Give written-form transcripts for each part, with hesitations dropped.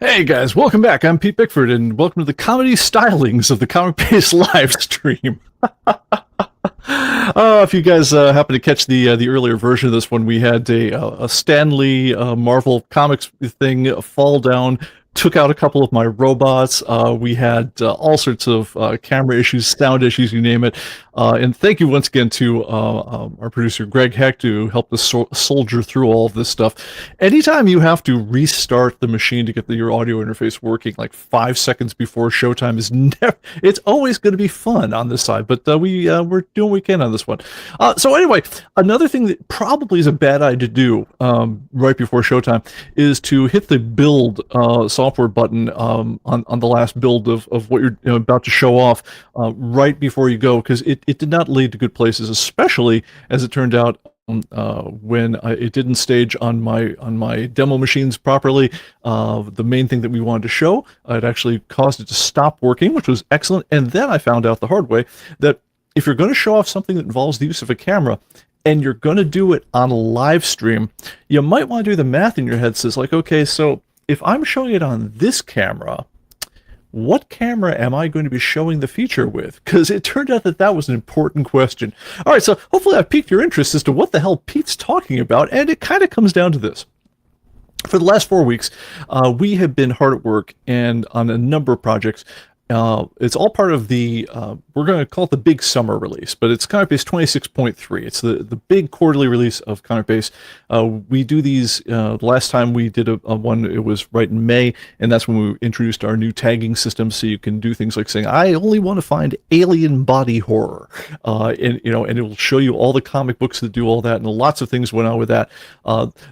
Hey guys, welcome back. I'm Pete Bickford, and welcome to the comedy stylings of the ComicBase live stream. If you guys happen to catch the earlier version of this one, we had a Stanley Marvel Comics thing fall down, took out a couple of my robots. We had all sorts of camera issues, sound issues, you name it. And thank you once again to our producer, Greg Hecht, who helped us soldier through all of this stuff. Anytime you have to restart the machine to get your audio interface working like 5 seconds before showtime is never, it's always going to be fun on this side, but we're doing what we can on this one. So anyway, another thing that probably is a bad idea to do right before showtime is to hit the build software button on the last build of what you're about to show off right before you go, because it did not lead to good places, especially as it turned out when it didn't stage on my demo machines properly. The main thing that we wanted to show, it actually caused it to stop working, which was excellent. And then I found out the hard way that if you're going to show off something that involves the use of a camera, and you're going to do it on a live stream, you might want to do the math in your head. Says like, okay, so if I'm showing it on this camera, what camera am I going to be showing the feature with? Because it turned out that that was an important question. All right, so hopefully I've piqued your interest as to what the hell Pete's talking about, and it kind of comes down to this. For the last 4 weeks, we have been hard at work and on a number of projects. It's all part of the, we're going to call it the big summer release, but it's ComicBase 26.3. It's the big quarterly release of ComicBase. We do these, the last time we did a one, it was right in May, and that's when we introduced our new tagging system, so you can do things like saying, I only want to find alien body horror, and it will show you all the comic books that do all that, and lots of things went on with that.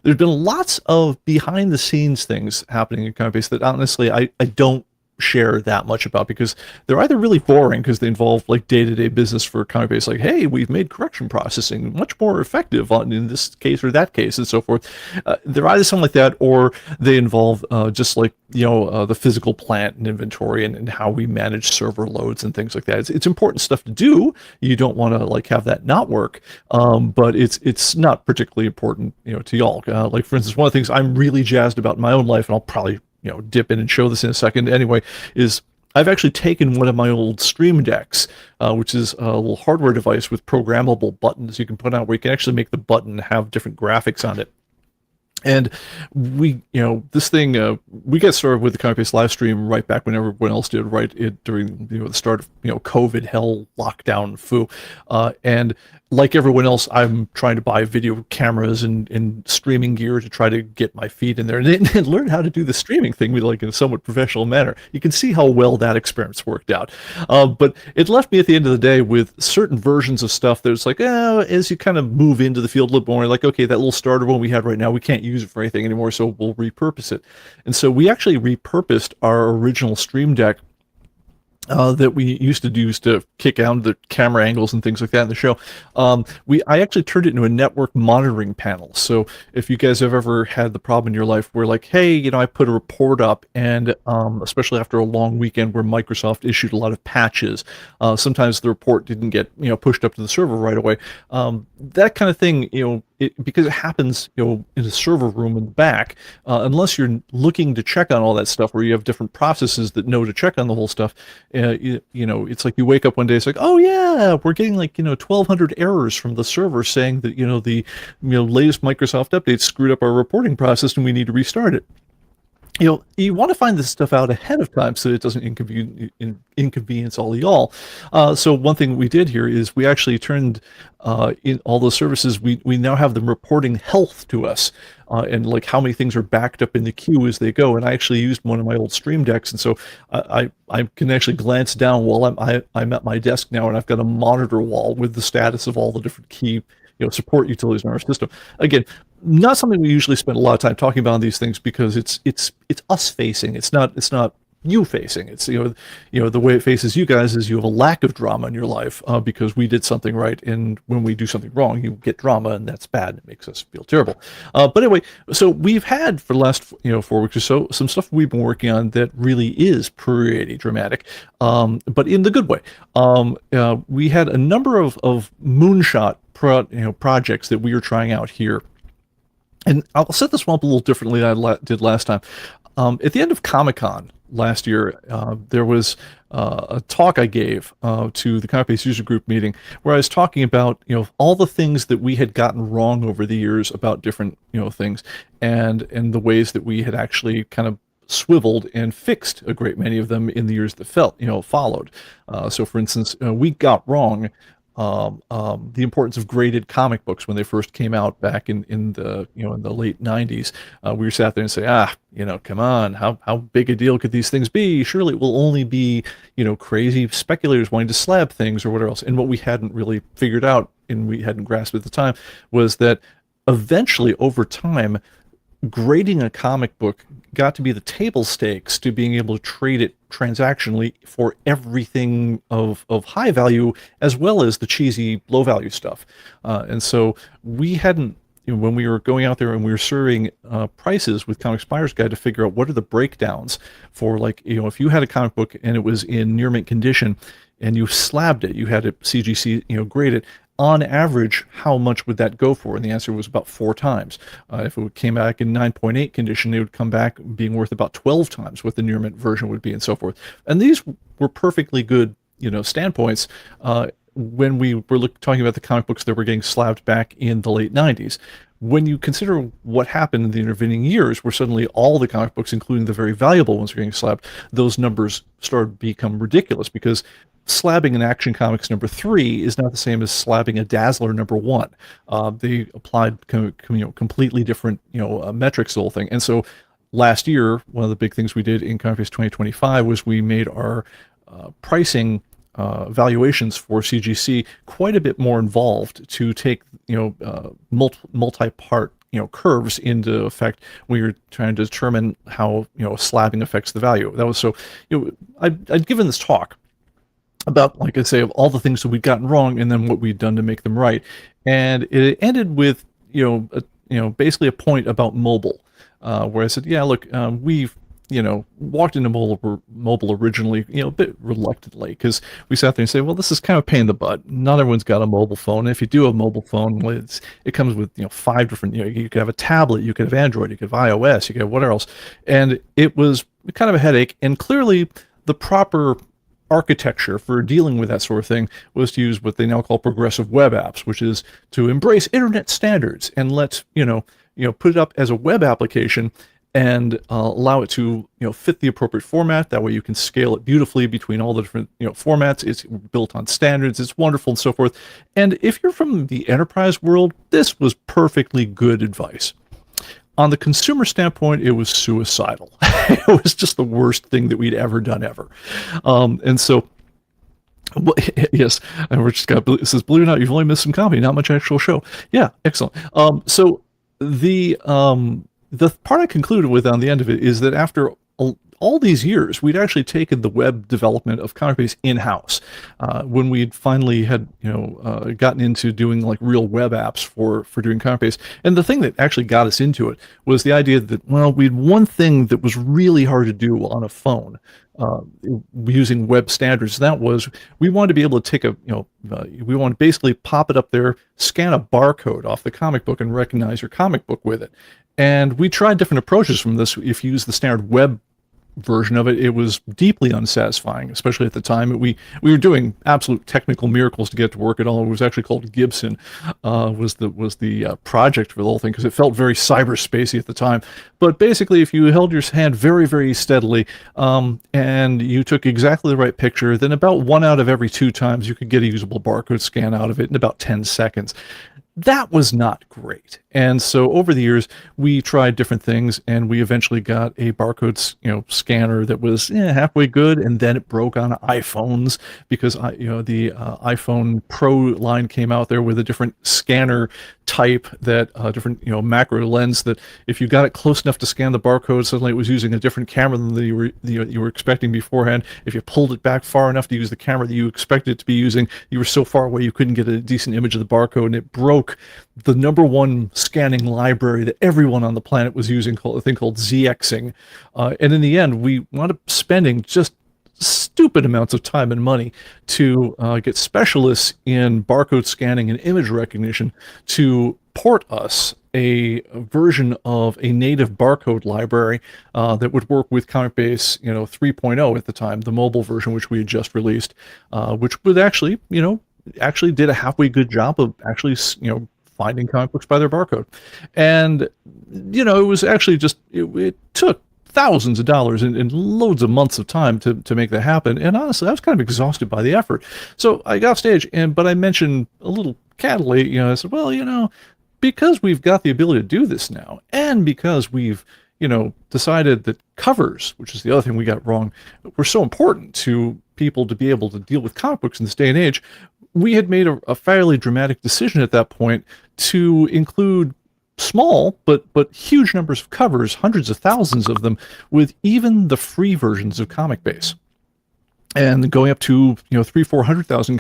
There's been lots of behind-the-scenes things happening in ComicBase that honestly I don't share that much about, because they're either really boring because they involve like day-to-day business for ComicBase, like, hey, we've made correction processing much more effective in this case or that case and so forth. They're either something like that, or they involve just like the physical plant and inventory and how we manage server loads and things like that. It's important stuff to do. You don't want to like have that not work, but it's not particularly important to y'all. Like for instance, one of the things I'm really jazzed about in my own life, and I'll probably dip in and show this in a second anyway, is I've actually taken one of my old Stream Decks, which is a little hardware device with programmable buttons you can put on, where you can actually make the button have different graphics on it. And we, this thing, we got started with the ComicBase live stream right back when everyone else did, during the start of COVID hell lockdown foo, and like everyone else, I'm trying to buy video cameras and streaming gear to try to get my feet in there and learn how to do the streaming thing like in a somewhat professional manner. You can see how well that experience worked out. But it left me at the end of the day with certain versions of stuff that's like, as you kind of move into the field a little more, like, okay, that little starter one we had right now, we can't use it for anything anymore, so we'll repurpose it. And so we actually repurposed our original Stream Deck that we used to use to kick out the camera angles and things like that in the show. I actually turned it into a network monitoring panel. So if you guys have ever had the problem in your life where like, hey, I put a report up, and especially after a long weekend where Microsoft issued a lot of patches, sometimes the report didn't get pushed up to the server right away. That kind of thing, because it happens in a server room in the back, unless you're looking to check on all that stuff, where you have different processes that know to check on the whole stuff, it's like you wake up one day, it's like, oh yeah, we're getting like 1,200 errors from the server saying that the latest Microsoft update screwed up our reporting process and we need to restart it. You want to find this stuff out ahead of time so it doesn't inconvenience all of y'all. So one thing we did here is we actually turned in all those services, we now have them reporting health to us, and like how many things are backed up in the queue as they go. And I actually used one of my old Stream Decks, and so I can actually glance down while I'm at my desk now, and I've got a monitor wall with the status of all the different key support utilities in our system. Again, not something we usually spend a lot of time talking about on these things, because it's us facing. It's not you facing. It's the way it faces you guys is you have a lack of drama in your life because we did something right, and when we do something wrong, you get drama, and that's bad. It makes us feel terrible. But anyway, so we've had for the last 4 weeks or so some stuff we've been working on that really is pretty dramatic, but in the good way. We had a number of moonshot projects that we were trying out here. And I'll set this one up a little differently than I did last time. At the end of Comic-Con last year, there was a talk I gave to the ComicBase user group meeting where I was talking about, all the things that we had gotten wrong over the years about different, things, and the ways that we had actually kind of swiveled and fixed a great many of them in the years that followed. So, for instance, we got wrong the importance of graded comic books when they first came out back in the in the late 90s. We were sat there and say, come on, how big a deal could these things be? Surely it will only be crazy speculators wanting to slab things or whatever else. And what we hadn't really figured out and we hadn't grasped at the time was that eventually over time grading a comic book got to be the table stakes to being able to trade it transactionally for everything of high value as well as the cheesy low value stuff. And so we hadn't, when we were going out there and we were surveying prices with Comics Buyer's Guide to figure out what are the breakdowns for, like, if you had a comic book and it was in near mint condition and you slabbed it, you had it CGC, grade it, on average, how much would that go for? And the answer was about 4 times. If it came back in 9.8 condition, it would come back being worth about 12 times what the near mint version would be, and so forth. And these were perfectly good, standpoints when we were talking about the comic books that were getting slabbed back in the late 90s. When you consider what happened in the intervening years, where suddenly all the comic books, including the very valuable ones, were getting slabbed, those numbers started to become ridiculous, because slabbing an Action Comics #3 is not the same as slabbing a Dazzler #1. They applied completely different metrics to the whole thing. And so last year, one of the big things we did in ComicBase 2025 was we made our pricing valuations for CGC quite a bit more involved to take multi-part curves into effect. We were trying to determine how slabbing affects the value. That was so. I'd given this talk about, like I say, of all the things that we'd gotten wrong and then what we'd done to make them right, and it ended with basically a point about mobile, where I said, yeah, look, we've walked into mobile originally, a bit reluctantly, because we sat there and said, well, this is kind of a pain in the butt. Not everyone's got a mobile phone. If you do have a mobile phone, well, it comes with 5 different. You could have a tablet, you could have Android, you could have iOS, you could have whatever else, and it was kind of a headache. And clearly, the proper architecture for dealing with that sort of thing was to use what they now call progressive web apps, which is to embrace internet standards and let put it up as a web application and allow it to fit the appropriate format. That way you can scale it beautifully between all the different formats. It's built on standards. It's wonderful, and so forth. And if you're from the enterprise world, this was perfectly good advice. On the consumer standpoint, it was suicidal. It was just the worst thing that we'd ever done ever. And so, yes, and we're just got, it says, believe it or not, you've only missed some comedy, not much actual show. Yeah, excellent. So the part I concluded with on the end of it is that after all these years, we'd actually taken the web development of ComicBase in-house. When we'd finally had, gotten into doing like real web apps for doing ComicBase. And the thing that actually got us into it was the idea that, well, we had one thing that was really hard to do on a phone using web standards. That was, we wanted to be able to take we want to basically pop it up there, scan a barcode off the comic book, and recognize your comic book with it. And we tried different approaches from this. If you use the standard web version of it, it was deeply unsatisfying, especially at the time. We were doing absolute technical miracles to get it to work at all. It was actually called Gibson, was the project for the whole thing, because it felt very cyberspacey at the time. But basically, if you held your hand very, very steadily, and you took exactly the right picture, then about 1 out of every 2 times you could get a usable barcode scan out of it in about 10 seconds. That was not great. And so over the years, we tried different things, and we eventually got a barcode, scanner that was halfway good, and then it broke on iPhones because the iPhone Pro line came out there with a different scanner type, that different macro lens, that if you got it close enough to scan the barcode, suddenly it was using a different camera than you were expecting beforehand. If you pulled it back far enough to use the camera that you expected it to be using, you were so far away you couldn't get a decent image of the barcode, and it broke the #1 scanning library that everyone on the planet was using, called a thing called ZXing. And in the end, we wound up spending just stupid amounts of time and money to get specialists in barcode scanning and image recognition to port us a version of a native barcode library that would work with ComicBase, 3.0 at the time, the mobile version, which we had just released, which would actually, actually did a halfway good job of actually, finding comic books by their barcode. And, it was actually just, it took thousands of dollars and loads of months of time to make that happen. And honestly, I was kind of exhausted by the effort. So I got off stage, but I mentioned a little cattily, I said, well, because we've got the ability to do this now, and because we've, decided that covers, which is the other thing we got wrong, were so important to people to be able to deal with comic books in this day and age, we had made a fairly dramatic decision at that point to include small but huge numbers of covers, hundreds of thousands of them, with even the free versions of ComicBase. And going up to 400,000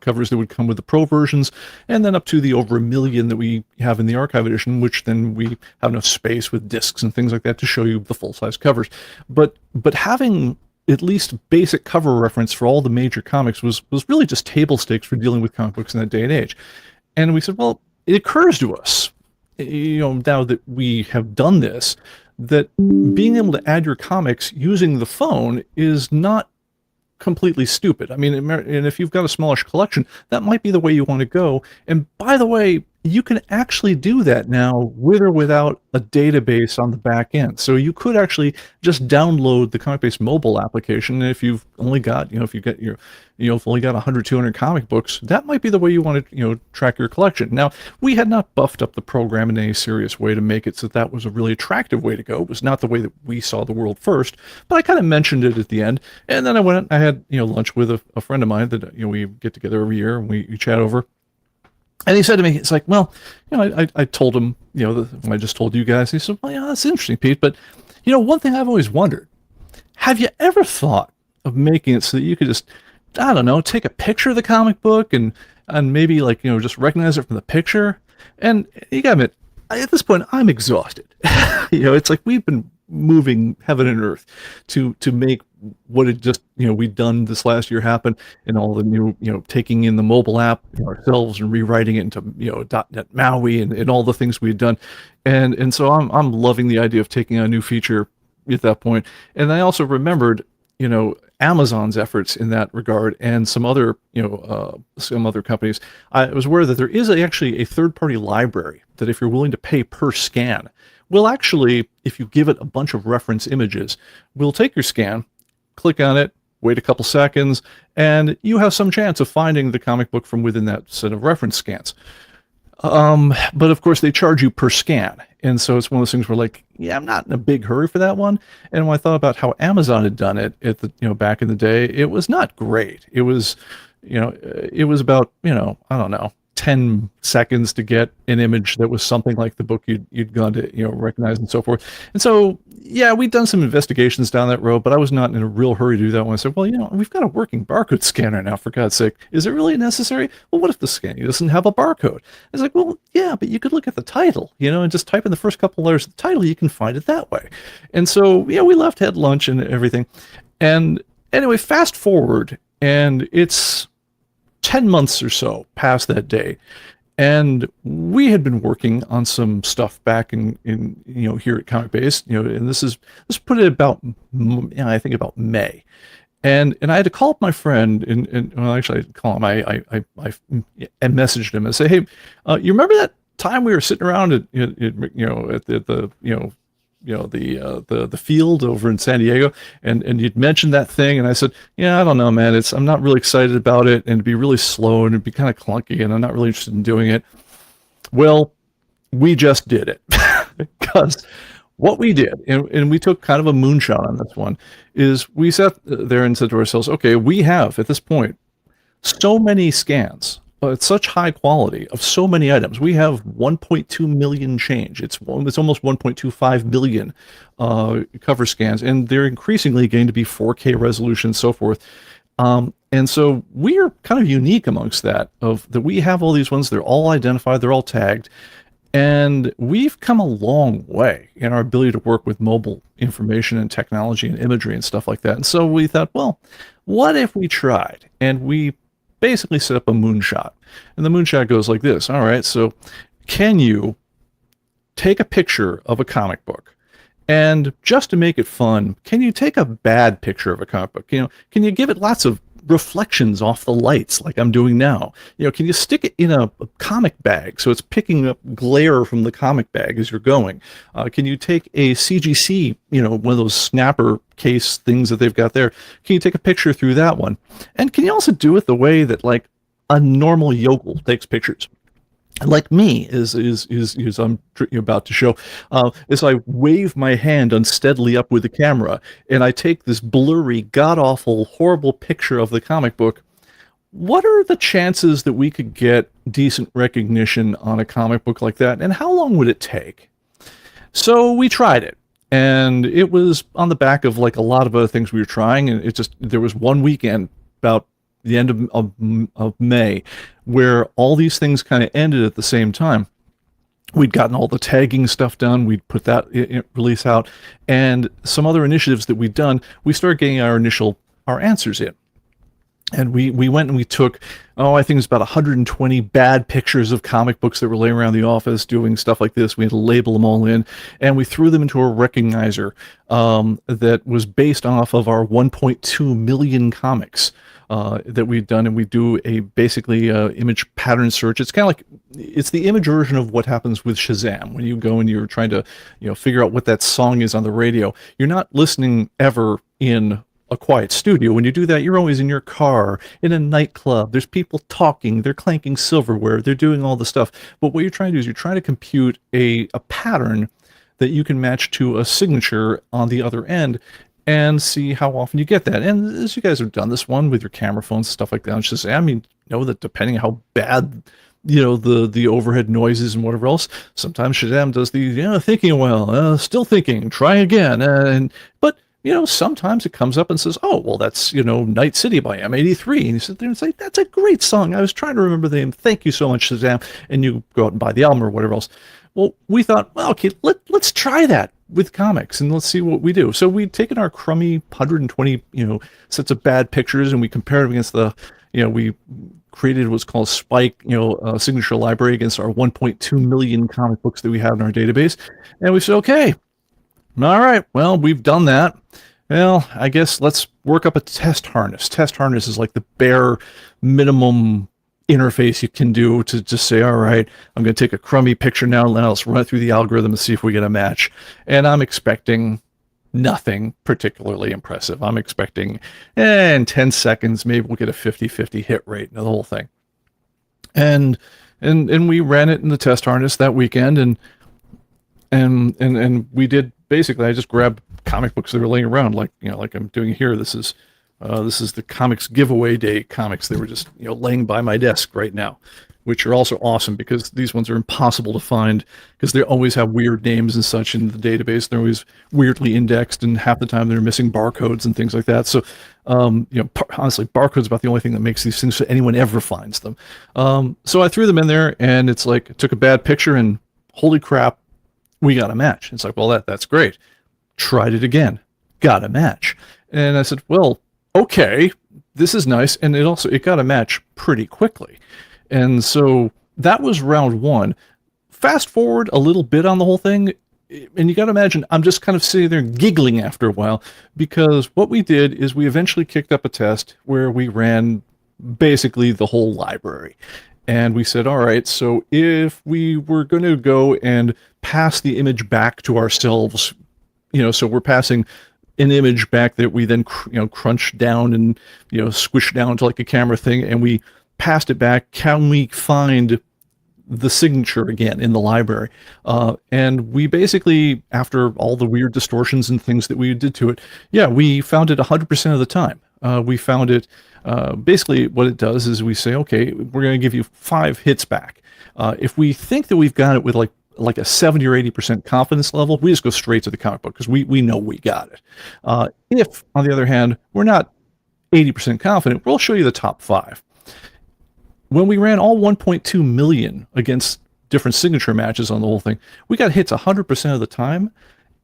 covers that would come with the pro versions, and then up to the over 1 million that we have in the archive edition, which then we have enough space with discs and things like that to show you the full-size covers. But having at least basic cover reference for all the major comics was really just table stakes for dealing with comic books in that day and age. And we said, well, it occurs to us, now that we have done this, that being able to add your comics using the phone is not completely stupid. I mean, and if you've got a smallish collection, that might be the way you want to go. And by the way, you can actually do that now with or without a database on the back end. So you could actually just download the ComicBase mobile application. And if you've only got, if you get your, if only got 100, 200 comic books, that might be the way you want to, track your collection. Now, we had not buffed up the program in any serious way to make it so that was a really attractive way to go. It was not the way that we saw the world first, but I kind of mentioned it at the end. And then I had, lunch with a friend of mine that, we get together every year and we chat over. And he said to me, it's like, well, I told him, when I just told you guys. He said, well, yeah, that's interesting, Pete. But, one thing I've always wondered, have you ever thought of making it so that you could just, I don't know, take a picture of the comic book and maybe just recognize it from the picture? And you got to admit, at this point, I'm exhausted. It's like we've been moving heaven and earth to make what had just we'd done this last year happen, and all the new taking in the mobile app ourselves and rewriting it into .NET MAUI and all the things we had done, and so I'm loving the idea of taking a new feature at that point. And I also remembered Amazon's efforts in that regard, and some other companies. I was aware that there is actually a third-party library that, if you're willing to pay per scan, will actually, if you give it a bunch of reference images, will take your scan, click on it, wait a couple seconds, and you have some chance of finding the comic book from within that set of reference scans. But of course they charge you per scan. And so it's one of those things where, like, yeah, I'm not in a big hurry for that one. And when I thought about how Amazon had done it at the, back in the day, it was not great. It was, it was about, I don't know, 10 seconds to get an image that was something like the book you'd gone to, recognize and so forth. And so, yeah, we'd done some investigations down that road, but I was not in a real hurry to do that one. I said, well, we've got a working barcode scanner now, for God's sake. Is it really necessary? Well, what if the scanner doesn't have a barcode? It's like, well, yeah, but you could look at the title, and just type in the first couple letters of the title, you can find it that way. And so, yeah, we left, had lunch and everything. And anyway, fast forward, and it's 10 months or so past that day, and we had been working on some stuff back in here at ComicBase, and this put it about, I think about May, and I had to call up my friend, and well, actually I call him, I messaged him and say, hey, you remember that time we were sitting around at the field over in San Diego, and you'd mentioned that thing, and I said, yeah, I don't know, man, I'm not really excited about it, and it'd be really slow, and it'd be kind of clunky, and I'm not really interested in doing it. Well, we just did it. Because what we did, and we took kind of a moonshot on this one, is we sat there and said to ourselves, okay, we have, at this point, so many scans, at such high quality of so many items. We have 1.2 million change. It's almost 1.25 billion cover scans, and they're increasingly going to be 4K resolution and so forth. And so we are kind of unique amongst that we have all these ones. They're all identified. They're all tagged. And we've come a long way in our ability to work with mobile information and technology and imagery and stuff like that. And so we thought, well, what if we tried? And we basically set up a moonshot. And the moonshot goes like this. All right, so can you take a picture of a comic book, and just to make it fun, can you take a bad picture of a comic book? Can you give it lots of reflections off the lights like I'm doing now? Can you stick it in a comic bag so it's picking up glare from the comic bag as you're going? Can you take a CGC, one of those snapper case things that they've got there? Can you take a picture through that one? And can you also do it the way that like a normal yokel takes pictures? Like me, is I'm about to show, is I wave my hand unsteadily up with the camera, and I take this blurry, god-awful, horrible picture of the comic book. What are the chances that we could get decent recognition on a comic book like that, and how long would it take? So we tried it, and it was on the back of like a lot of other things we were trying, and there was one weekend about the end of May, where all these things kind of ended at the same time. We'd gotten all the tagging stuff done. We'd put that release out, and some other initiatives that we'd done. We started getting our answers in, and we went and we took, I think it was about 120 bad pictures of comic books that were laying around the office doing stuff like this. We had to label them all in, and we threw them into a recognizer that was based off of our 1.2 million comics that we've done, and we do a basically image pattern search. It's kind of like, it's the image version of what happens with Shazam when you go and you're trying to figure out what that song is on the radio. You're not listening ever in a quiet studio. When you do that, you're always in your car, in a nightclub. There's people talking, they're clanking silverware, they're doing all the stuff. But what you're trying to do is you're trying to compute a pattern that you can match to a signature on the other end, and see how often you get that. And as you guys have done this one with your camera phones, stuff like that, it's just, know that depending on how bad, the overhead noises and whatever else, sometimes Shazam does the, thinking, still thinking, try again. But sometimes it comes up and says, oh, well, that's, Night City by M83. And you sit there and say, that's a great song. I was trying to remember the name. Thank you so much, Shazam. And you go out and buy the album or whatever else. Well, we thought, well, okay, let's try that with comics and let's see what we do. So we'd taken our crummy 120, sets of bad pictures, and we compared them against we created what's called Spike, signature library against our 1.2 million comic books that we have in our database. And we said, okay, all right, well, we've done that. Well, I guess let's work up a test harness. Test harness is like the bare minimum interface you can do to just say, all right, I'm going to take a crummy picture now, and let's run it through the algorithm and see if we get a match. And I'm expecting nothing particularly impressive. I'm expecting in 10 seconds, maybe we'll get a 50-50 hit rate in the whole thing. And we ran it in the test harness that weekend, and we did, basically, I just grabbed comic books that were laying around, like I'm doing here. This is the comics giveaway day comics. They were just laying by my desk right now, which are also awesome because these ones are impossible to find because they always have weird names and such in the database. They're always weirdly indexed, and half the time they're missing barcodes and things like that. So, honestly, barcodes about the only thing that makes these things so anyone ever finds them. So I threw them in there, and it's like, took a bad picture, and holy crap, we got a match. It's like, well, that's great. Tried it again, got a match. And I said, well, okay, this is nice. And it got a match pretty quickly. And so that was round one. Fast forward a little bit on the whole thing, and you got to imagine I'm just kind of sitting there giggling after a while, because what we did is we eventually kicked up a test where we ran basically the whole library. And we said, all right, so if we were going to go and pass the image back to ourselves, so we're passing an image back that we then crunch down and squish down to like a camera thing, and we passed it back. Can we find the signature again in the library? And we basically, after all the weird distortions and things that we did to it, we found it 100% of the time. We found it, basically what it does is we say, okay, we're going to give you 5 hits back. If we think that we've got it with like a 70 or 80% confidence level, we just go straight to the comic book because we know we got it. If, on the other hand, we're not 80% confident, we'll show you the top 5. When we ran all 1.2 million against different signature matches on the whole thing, we got hits 100% of the time.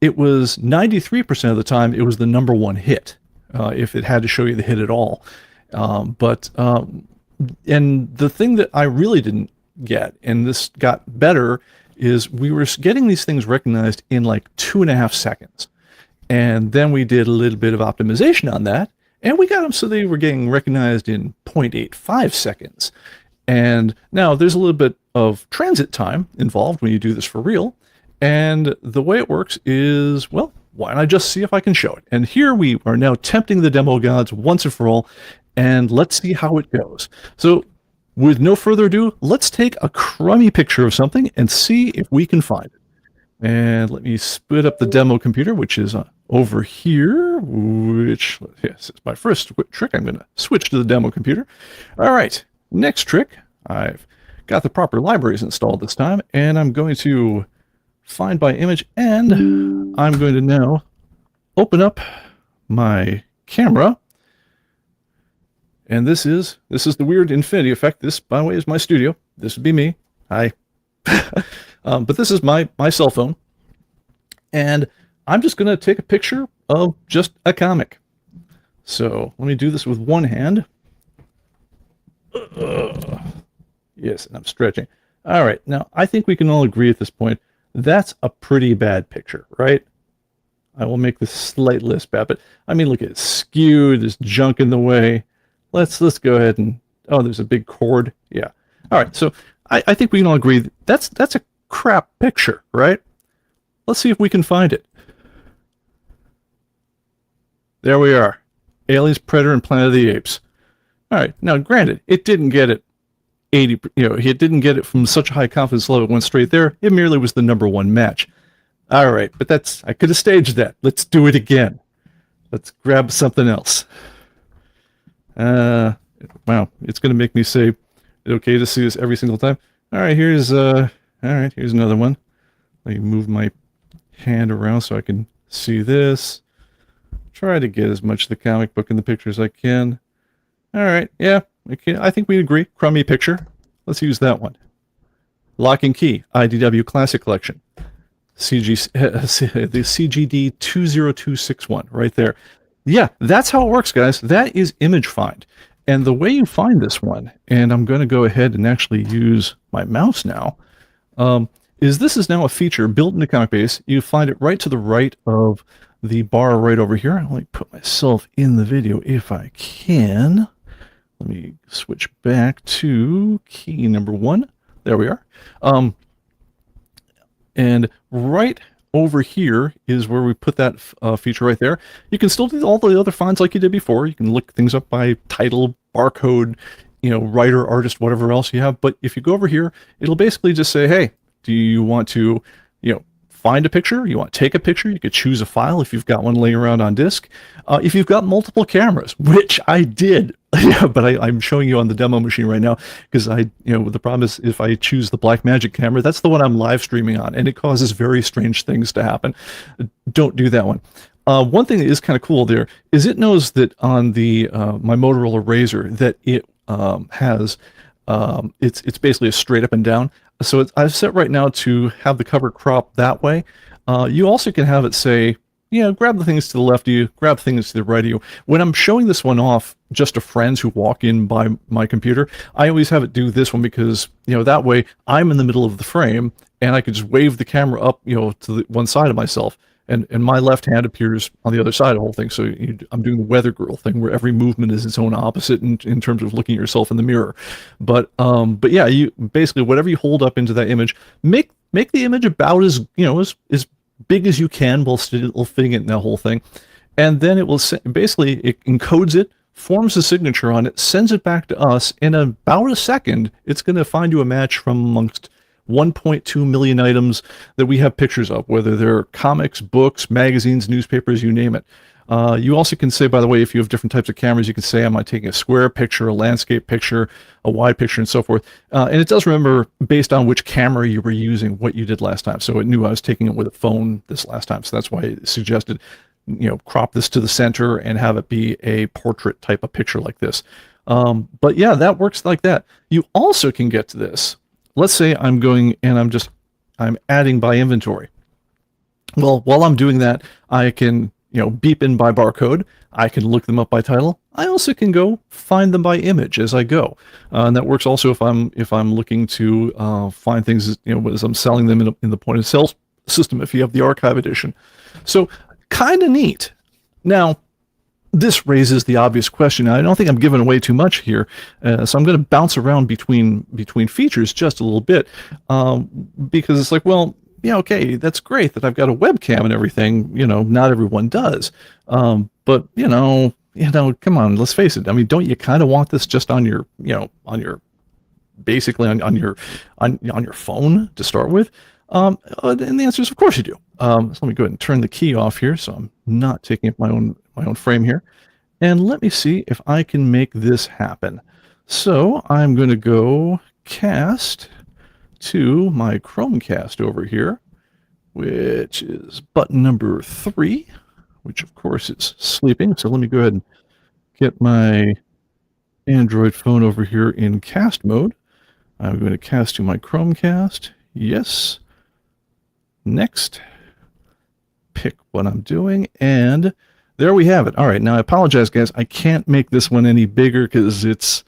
It was 93% of the time it was the number one hit, if it had to show you the hit at all. And the thing that I really didn't get, and this got better, is we were getting these things recognized in like 2.5 seconds. And then we did a little bit of optimization on that, and we got them so they were getting recognized in 0.85 seconds. And now there's a little bit of transit time involved when you do this for real. And the way it works is, well, why don't I just see if I can show it? And here we are now tempting the demo gods once and for all, and let's see how it goes. So with no further ado, let's take a crummy picture of something and see if we can find it. And let me split up the demo computer, which is over here, which, yes, it's my first trick. I'm going to switch to the demo computer. All right, next trick. I've got the proper libraries installed this time, and I'm going to find by image, and I'm going to now open up my camera. And this is the weird infinity effect. This, by the way, is my studio. This would be me. Hi. But this is my cell phone, and I'm just going to take a picture of just a comic. So let me do this with one hand. Yes, and I'm stretching. All right, now I think we can all agree at this point that's a pretty bad picture, right? I will make this slightly less bad, but I mean, look at it, skewed, there's junk in the way. Let's go ahead and, oh, there's a big cord. Yeah. All right, so I think we can all agree that's a crap picture, right? Let's see if we can find it. There we are. Aliens, Predator, and Planet of the Apes. All right, now granted, it didn't get it 80, it didn't get it from such a high confidence level, it went straight there. It merely was the #1 match. All right, but I could have staged that. Let's do it again. Let's grab something else. Wow, it's going to make me say, okay to see this every single time. All right, here's another one. Let me move my hand around so I can see this. Try to get as much of the comic book in the picture as I can. All right, yeah, okay, I think we agree. Crummy picture. Let's use that one. Lock and Key, IDW Classic Collection. The CGD 20261, right there. Yeah, that's how it works, guys. That is image find. And the way you find this one, and I'm going to go ahead and actually use my mouse now, is this is now a feature built into ComicBase. You find it right to the right of the bar right over here. Let me put myself in the video if I can. Let me switch back to key #1. There we are. And right over here is where we put that feature right there. You can still do all the other finds like you did before. You can look things up by title, barcode, writer, artist, whatever else you have. But if you go over here, it'll basically just say, hey, do you want to, find a picture? You want to take a picture? You could choose a file if you've got one laying around on disk. If you've got multiple cameras, which I did, but I'm showing you on the demo machine right now because the problem is if I choose the Blackmagic camera, that's the one I'm live streaming on, and it causes very strange things to happen. Don't do that one. One thing that is kind of cool there is it knows that on the my Motorola Razr that it has it's basically a straight up and down. So I've set right now to have the cover crop that way. You also can have it say, grab the things to the left of you, grab things to the right of you. When I'm showing this one off just to friends who walk in by my computer, I always have it do this one because, that way I'm in the middle of the frame and I could just wave the camera up, to the one side of myself. And my left hand appears on the other side of the whole thing. So I'm doing the weather girl thing where every movement is its own opposite in terms of looking at yourself in the mirror. But yeah, you basically, whatever you hold up into that image, make the image about as big as you can while still fitting it in that whole thing. And then it will basically, it encodes it, forms a signature on it, sends it back to us. In about a second, it's going to find you a match from amongst 1.2 million items that we have pictures of, whether they're comics, books, magazines, newspapers, you name it. You also can say, by the way, if you have different types of cameras, you can say, am I taking a square picture, a landscape picture, a wide picture, and so forth. And it does remember, based on which camera you were using, what you did last time. So it knew I was taking it with a phone this last time. So that's why it suggested, crop this to the center and have it be a portrait type of picture like this. But yeah, that works like that. You also can get to this. Let's say I'm going and I'm adding by inventory. Well, while I'm doing that, I can beep in by barcode. I can look them up by title. I also can go find them by image as I go, and that works also if I'm looking to find things as I'm selling them in the point of sale system. If you have the archive edition, so kind of neat. Now, this raises the obvious question. I don't think I'm giving away too much here, so I'm going to bounce around between features just a little bit, because it's like, well, yeah, okay, that's great that I've got a webcam and everything. Not everyone does, but come on, let's face it. I mean, don't you kind of want this just on your, basically on your phone to start with? And the answer is, of course you do. So let me go ahead and turn the key off here, so I'm not taking up my own frame here. And let me see if I can make this happen. So I'm going to go cast to my Chromecast over here, which is button number 3, which of course is sleeping. So let me go ahead and get my Android phone over here in cast mode. I'm going to cast to my Chromecast. Yes. Next. Pick what I'm doing, and there we have it. All right, now I apologize, guys. I can't make this one any bigger because it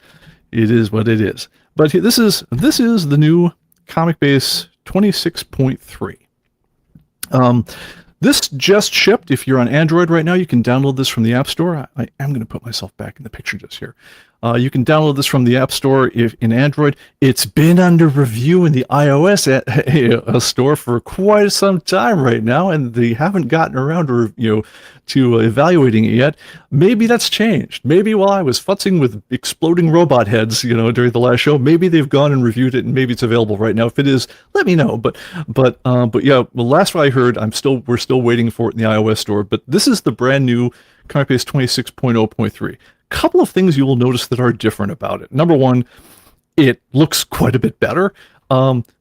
is what it is. But this is the new ComicBase 26.3. This just shipped. If you're on Android right now, you can download this from the App Store. I am going to put myself back in the picture just here. You can download this from the App Store if in Android. It's been under review in the iOS store for quite some time right now, and they haven't gotten around to evaluating it yet. Maybe that's changed. Maybe while I was futzing with exploding robot heads, during the last show, maybe they've gone and reviewed it, and maybe it's available right now. If it is, let me know. But yeah, well, last I heard, we're still waiting for it in the iOS store. But this is the brand new ComicBase 26.0.3. Couple of things you will notice that are different about it. Number one, it looks quite a bit better.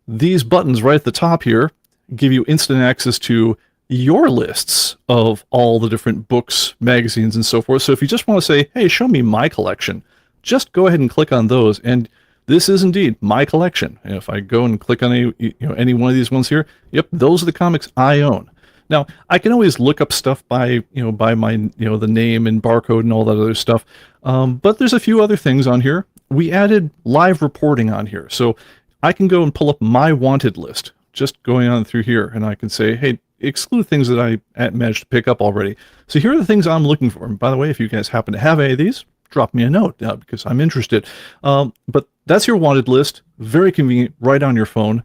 These buttons right at the top here give you instant access to your lists of all the different books, magazines, and so forth. So if you just want to say, hey, show me my collection, just go ahead and click on those. And this is indeed my collection. And if I go and click on any one of these ones here, yep, those are the comics I own. Now, I can always look up stuff by my, the name and barcode and all that other stuff. But there's a few other things on here. We added live reporting on here. So I can go and pull up my wanted list, just going on through here. And I can say, hey, exclude things that I managed to pick up already. So here are the things I'm looking for. And by the way, if you guys happen to have any of these, drop me a note because I'm interested. But that's your wanted list. Very convenient, right on your phone.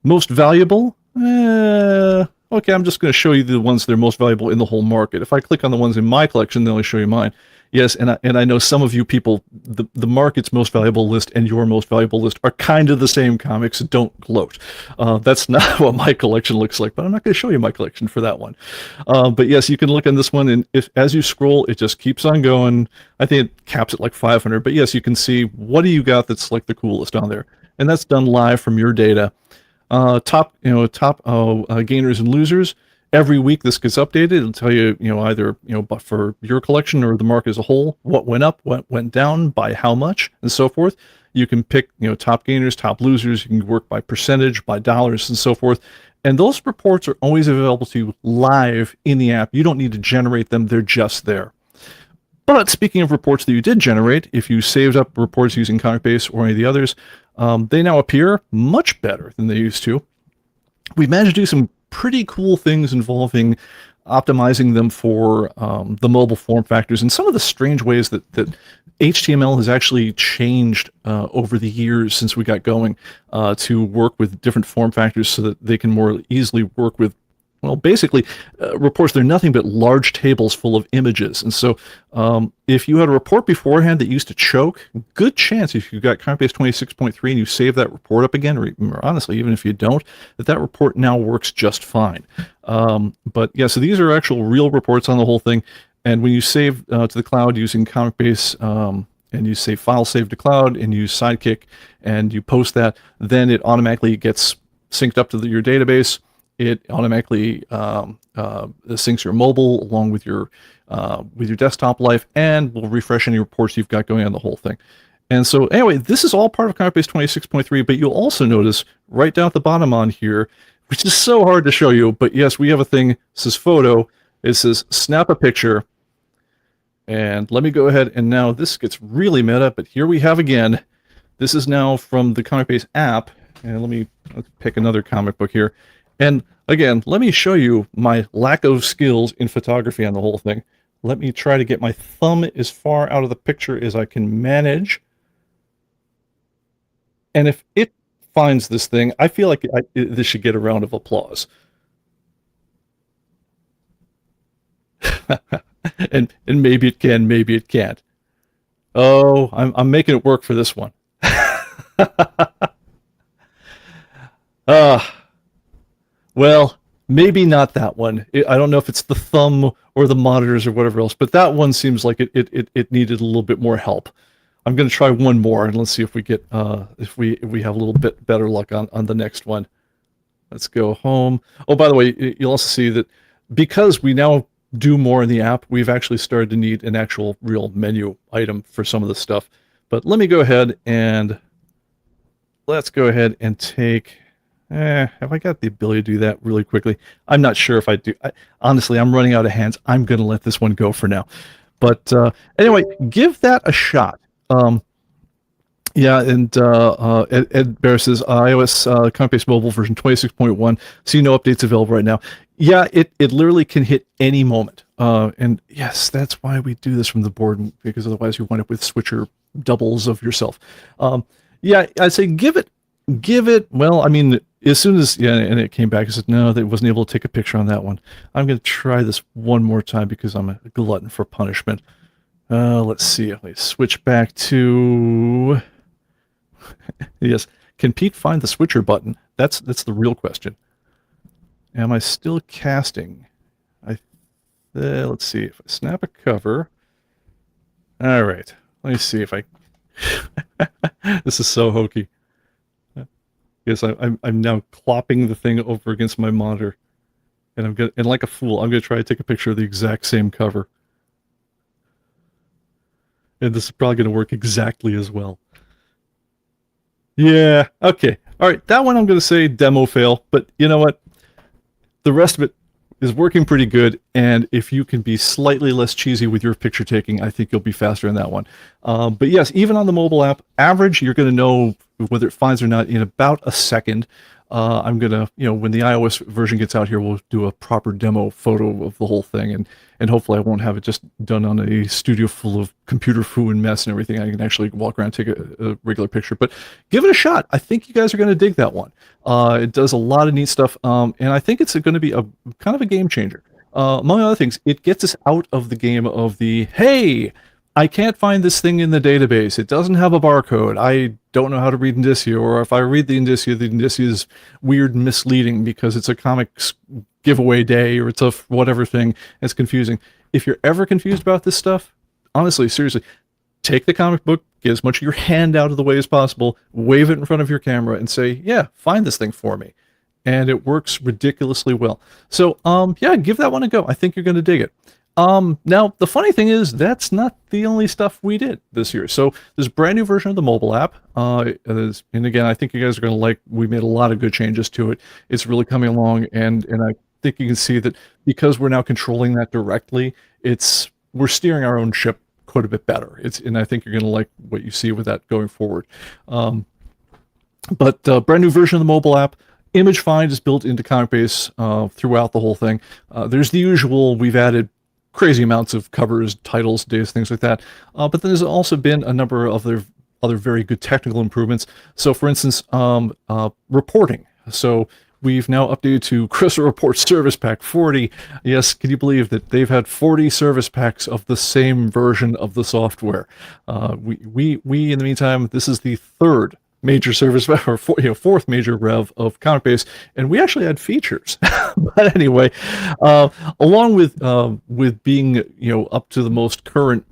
Most valuable? Okay, I'm just going to show you the ones that are most valuable in the whole market. If I click on the ones in my collection, they'll only show you mine. Yes, and I know some of you people, the market's most valuable list and your most valuable list are kind of the same comics. Don't gloat. That's not what my collection looks like, but I'm not going to show you my collection for that one. But yes, you can look on this one, and as you scroll, it just keeps on going. I think it caps at like 500, but yes, you can see what do you got that's like the coolest on there. And that's done live from your data. Top gainers and losers. Every week this gets updated. It'll tell you, either, but for your collection or the market as a whole, what went up, what went down, by how much, and so forth. You can pick, top gainers, top losers. You can work by percentage, by dollars, and so forth. And those reports are always available to you live in the app. You don't need to generate them. They're just there. But speaking of reports that you did generate, if you saved up reports using ComicBase or any of the others, they now appear much better than they used to. We've managed to do some pretty cool things involving optimizing them for the mobile form factors and some of the strange ways that HTML has actually changed over the years since we got going to work with different form factors so that they can more easily work with, well, basically, reports, they're nothing but large tables full of images. And so if you had a report beforehand that used to choke, good chance if you got ComicBase 26.3 and you save that report up again, or honestly, even if you don't, that report now works just fine. But yeah, so these are actual real reports on the whole thing. And when you save to the cloud using ComicBase, and you say file save to cloud and use Sidekick and you post that, then it automatically gets synced up to your database. It automatically syncs your mobile along with your desktop life, and will refresh any reports you've got going on the whole thing. And so anyway, this is all part of ComicBase 26.3, but you'll also notice right down at the bottom on here, which is so hard to show you, but yes, we have a thing that says photo, It says snap a picture. And let me go ahead, and now this gets really meta, but here we have again. This is now from the ComicBase app, and let's pick another comic book here. And again, let me show you my lack of skills in photography on the whole thing. Let me try to get my thumb as far out of the picture as I can manage. And if it finds this thing, I feel like this should get a round of applause. and maybe it can, maybe it can't. Oh, I'm making it work for this one. Well, maybe not that one. I don't know if it's the thumb or the monitors or whatever else, but that one seems like it needed a little bit more help. I'm going to try one more, and let's see if we get if we have a little bit better luck on the next one. Let's go home. Oh, by the way, you'll also see that because we now do more in the app, we've actually started to need an actual real menu item for some of the stuff. But let me go ahead and let's go ahead and take. Have I got the ability to do that really quickly? I'm not sure if I do. Honestly, I'm running out of hands. I'm going to let this one go for now. But anyway, give that a shot. Yeah, and Ed Bear says iOS ComicBase mobile version 26.1. See no updates available right now. Yeah, it literally can hit any moment. And yes, that's why we do this from the board, because otherwise you wind up with switcher doubles of yourself. Yeah, I'd say give it. Well, I mean, as soon as and it came back, I said no, they wasn't able to take a picture on that one. I'm going to try this one more time because I'm a glutton for punishment. Let's see. Let me switch back to. Yes, can Pete find the switcher button? That's the real question. Am I still casting? Let's see if I snap a cover. All right, let me see if I. This is so hokey. Yes, I'm now clopping the thing over against my monitor, and and like a fool, I'm gonna try to take a picture of the exact same cover, and this is probably gonna work exactly as well. Yeah, okay, all right. That one I'm gonna say demo fail, but you know what? The rest of it is working pretty good, and if you can be slightly less cheesy with your picture taking, I think you'll be faster in that one. But yes, even on the mobile app, average, you're going to know whether it finds or not in about a second. I'm going to, when the iOS version gets out here, we'll do a proper demo photo of the whole thing, and hopefully I won't have it just done on a studio full of computer foo and mess and everything. I can actually walk around and take a regular picture, but give it a shot. I think you guys are going to dig that one. It does a lot of neat stuff, and I think it's going to be a kind of a game changer. Among other things, it gets us out of the game of the, hey, I can't find this thing in the database. It doesn't have a barcode. I don't know how to read indicia, or if I read the indicia is weird and misleading because it's a comics giveaway day or it's a whatever thing. It's confusing. If you're ever confused about this stuff, honestly, seriously, take the comic book, get as much of your hand out of the way as possible, wave it in front of your camera and say, yeah, find this thing for me. And it works ridiculously well. So, yeah, give that one a go. I think you're going to dig it. Now, the funny thing is, that's not the only stuff we did this year. So there's a brand new version of the mobile app. And again, I think you guys are going to like, we made a lot of good changes to it. It's really coming along, and I think you can see that because we're now controlling that directly, we're steering our own ship quite a bit better. And I think you're going to like what you see with that going forward. But brand new version of the mobile app. Image find is built into ComicBase throughout the whole thing. There's the usual, we've added crazy amounts of covers, titles, dates, things like that. But then there's also been a number of other very good technical improvements. So for instance, reporting. So we've now updated to Crystal Report Service Pack 40. Yes, can you believe that they've had 40 service packs of the same version of the software? We in the meantime, this is the third major service, or fourth major rev of ComicBase, and we actually had features. But anyway, along with being up to the most current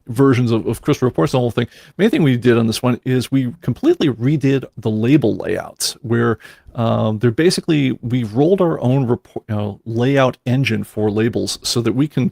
versions of Crystal Reports, the whole thing, main thing we did on this one is we completely redid the label layouts, where they're basically, we rolled our own layout engine for labels so that we can.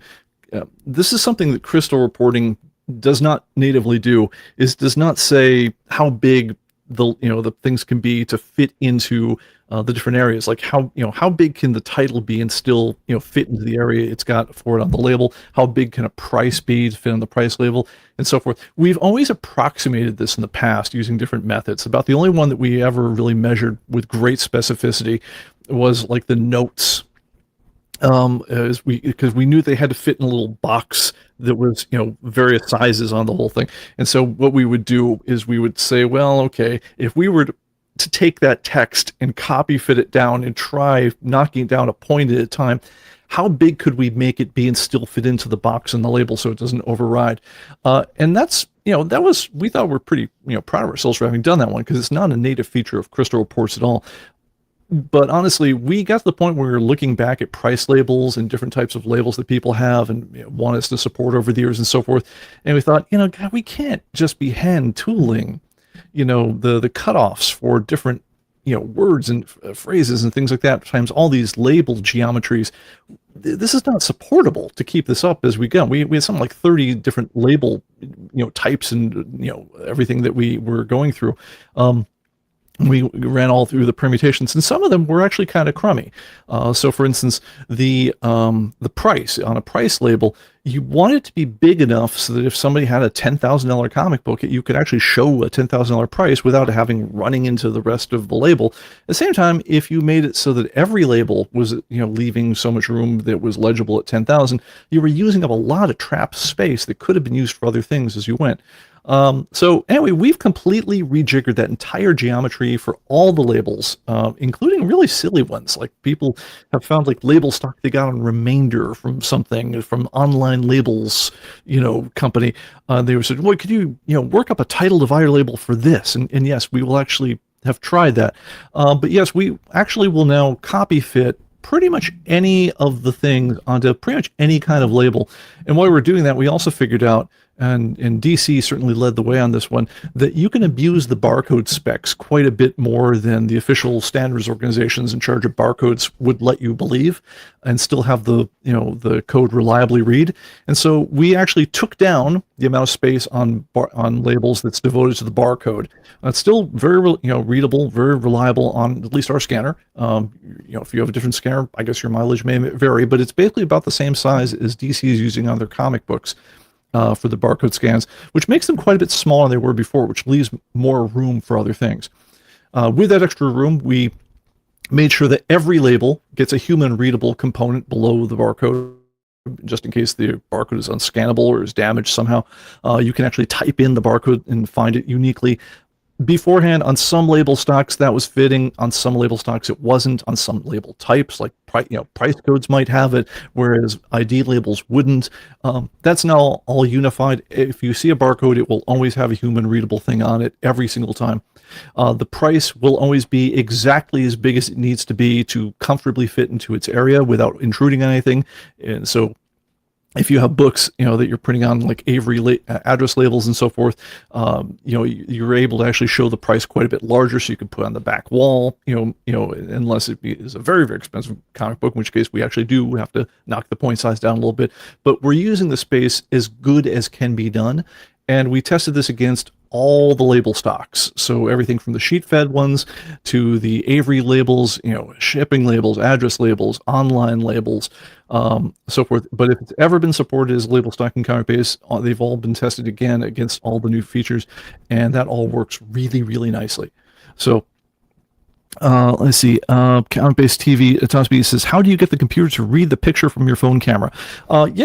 This is something that Crystal Reporting does not natively do. Does not say how big the things can be to fit into the different areas. Like how big can the title be and still fit into the area it's got for it on the label? How big can a price be to fit on the price label, and so forth. We've always approximated this in the past using different methods. About the only one that we ever really measured with great specificity was like the notes, because we knew they had to fit in a little box that was various sizes on the whole thing. And so what we would do is we would say, well, okay, if we were to take that text and copy fit it down and try knocking it down a point at a time, how big could we make it be and still fit into the box and the label so it doesn't override? And that's we thought we're pretty proud of ourselves for having done that one, because it's not a native feature of Crystal Reports at all. But honestly, we got to the point where we were looking back at price labels and different types of labels that people have and want us to support over the years and so forth. And we thought, God, we can't just be hand tooling, the cutoffs for different, words and phrases and things like that, times all these label geometries. This is not supportable to keep this up as we go. We had something like 30 different label, types and, everything that we were going through. We ran all through the permutations, and some of them were actually kind of crummy. So, for instance, the price on a price label, you want it to be big enough so that if somebody had a $10,000 comic book, you could actually show a $10,000 price without having running into the rest of the label. At the same time, if you made it so that every label was leaving so much room that was legible at 10,000, you were using up a lot of trapped space that could have been used for other things as you went. So anyway, we've completely rejiggered that entire geometry for all the labels, including really silly ones. Like people have found like label stock they got on Remainder from something, from Online Labels, company. They were said, well, could you, work up a title divider label for this? And yes, we will actually have tried that. But yes, we actually will now copy fit pretty much any of the things onto pretty much any kind of label. And while we were doing that, we also figured out, and DC certainly led the way on this one, that you can abuse the barcode specs quite a bit more than the official standards organizations in charge of barcodes would let you believe, and still have the code reliably read. And so we actually took down the amount of space on labels that's devoted to the barcode. It's still very readable, very reliable on at least our scanner. If you have a different scanner, I guess your mileage may vary, but it's basically about the same size as DC is using on their comic books for the barcode scans, which makes them quite a bit smaller than they were before, which leaves more room for other things. With that extra room, we made sure that every label gets a human readable component below the barcode, just in case the barcode is unscannable or is damaged somehow. You can actually type in the barcode and find it uniquely. Beforehand, on some label stocks that was fitting, on some label stocks it wasn't, on some label types like price codes might have it, whereas ID labels wouldn't. That's now all unified. If you see a barcode, it will always have a human readable thing on it every single time. The price will always be exactly as big as it needs to be to comfortably fit into its area without intruding on anything. And so if you have books, that you're printing on like Avery address labels and so forth, you're able to actually show the price quite a bit larger, so you can put on the back wall, unless it is a very, very expensive comic book, in which case we actually do have to knock the point size down a little bit. But we're using the space as good as can be done. And we tested this against all the label stocks. So everything from the sheet-fed ones to the Avery labels, shipping labels, address labels, online labels, so forth. But if it's ever been supported as label stock in ComicBase, they've all been tested again against all the new features, and that all works really, really nicely. So let's see. ComicBase TV, Thomas B says, how do you get the computer to read the picture from your phone camera?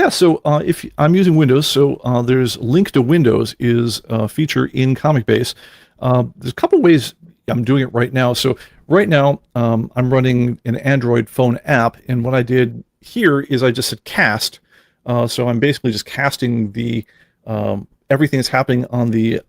So if I'm using Windows, so there's Link to Windows is a feature in ComicBase. There's a couple ways I'm doing it right now. So right now, I'm running an Android phone app, and what I did here is I just said cast. So I'm basically just casting the everything that's happening on the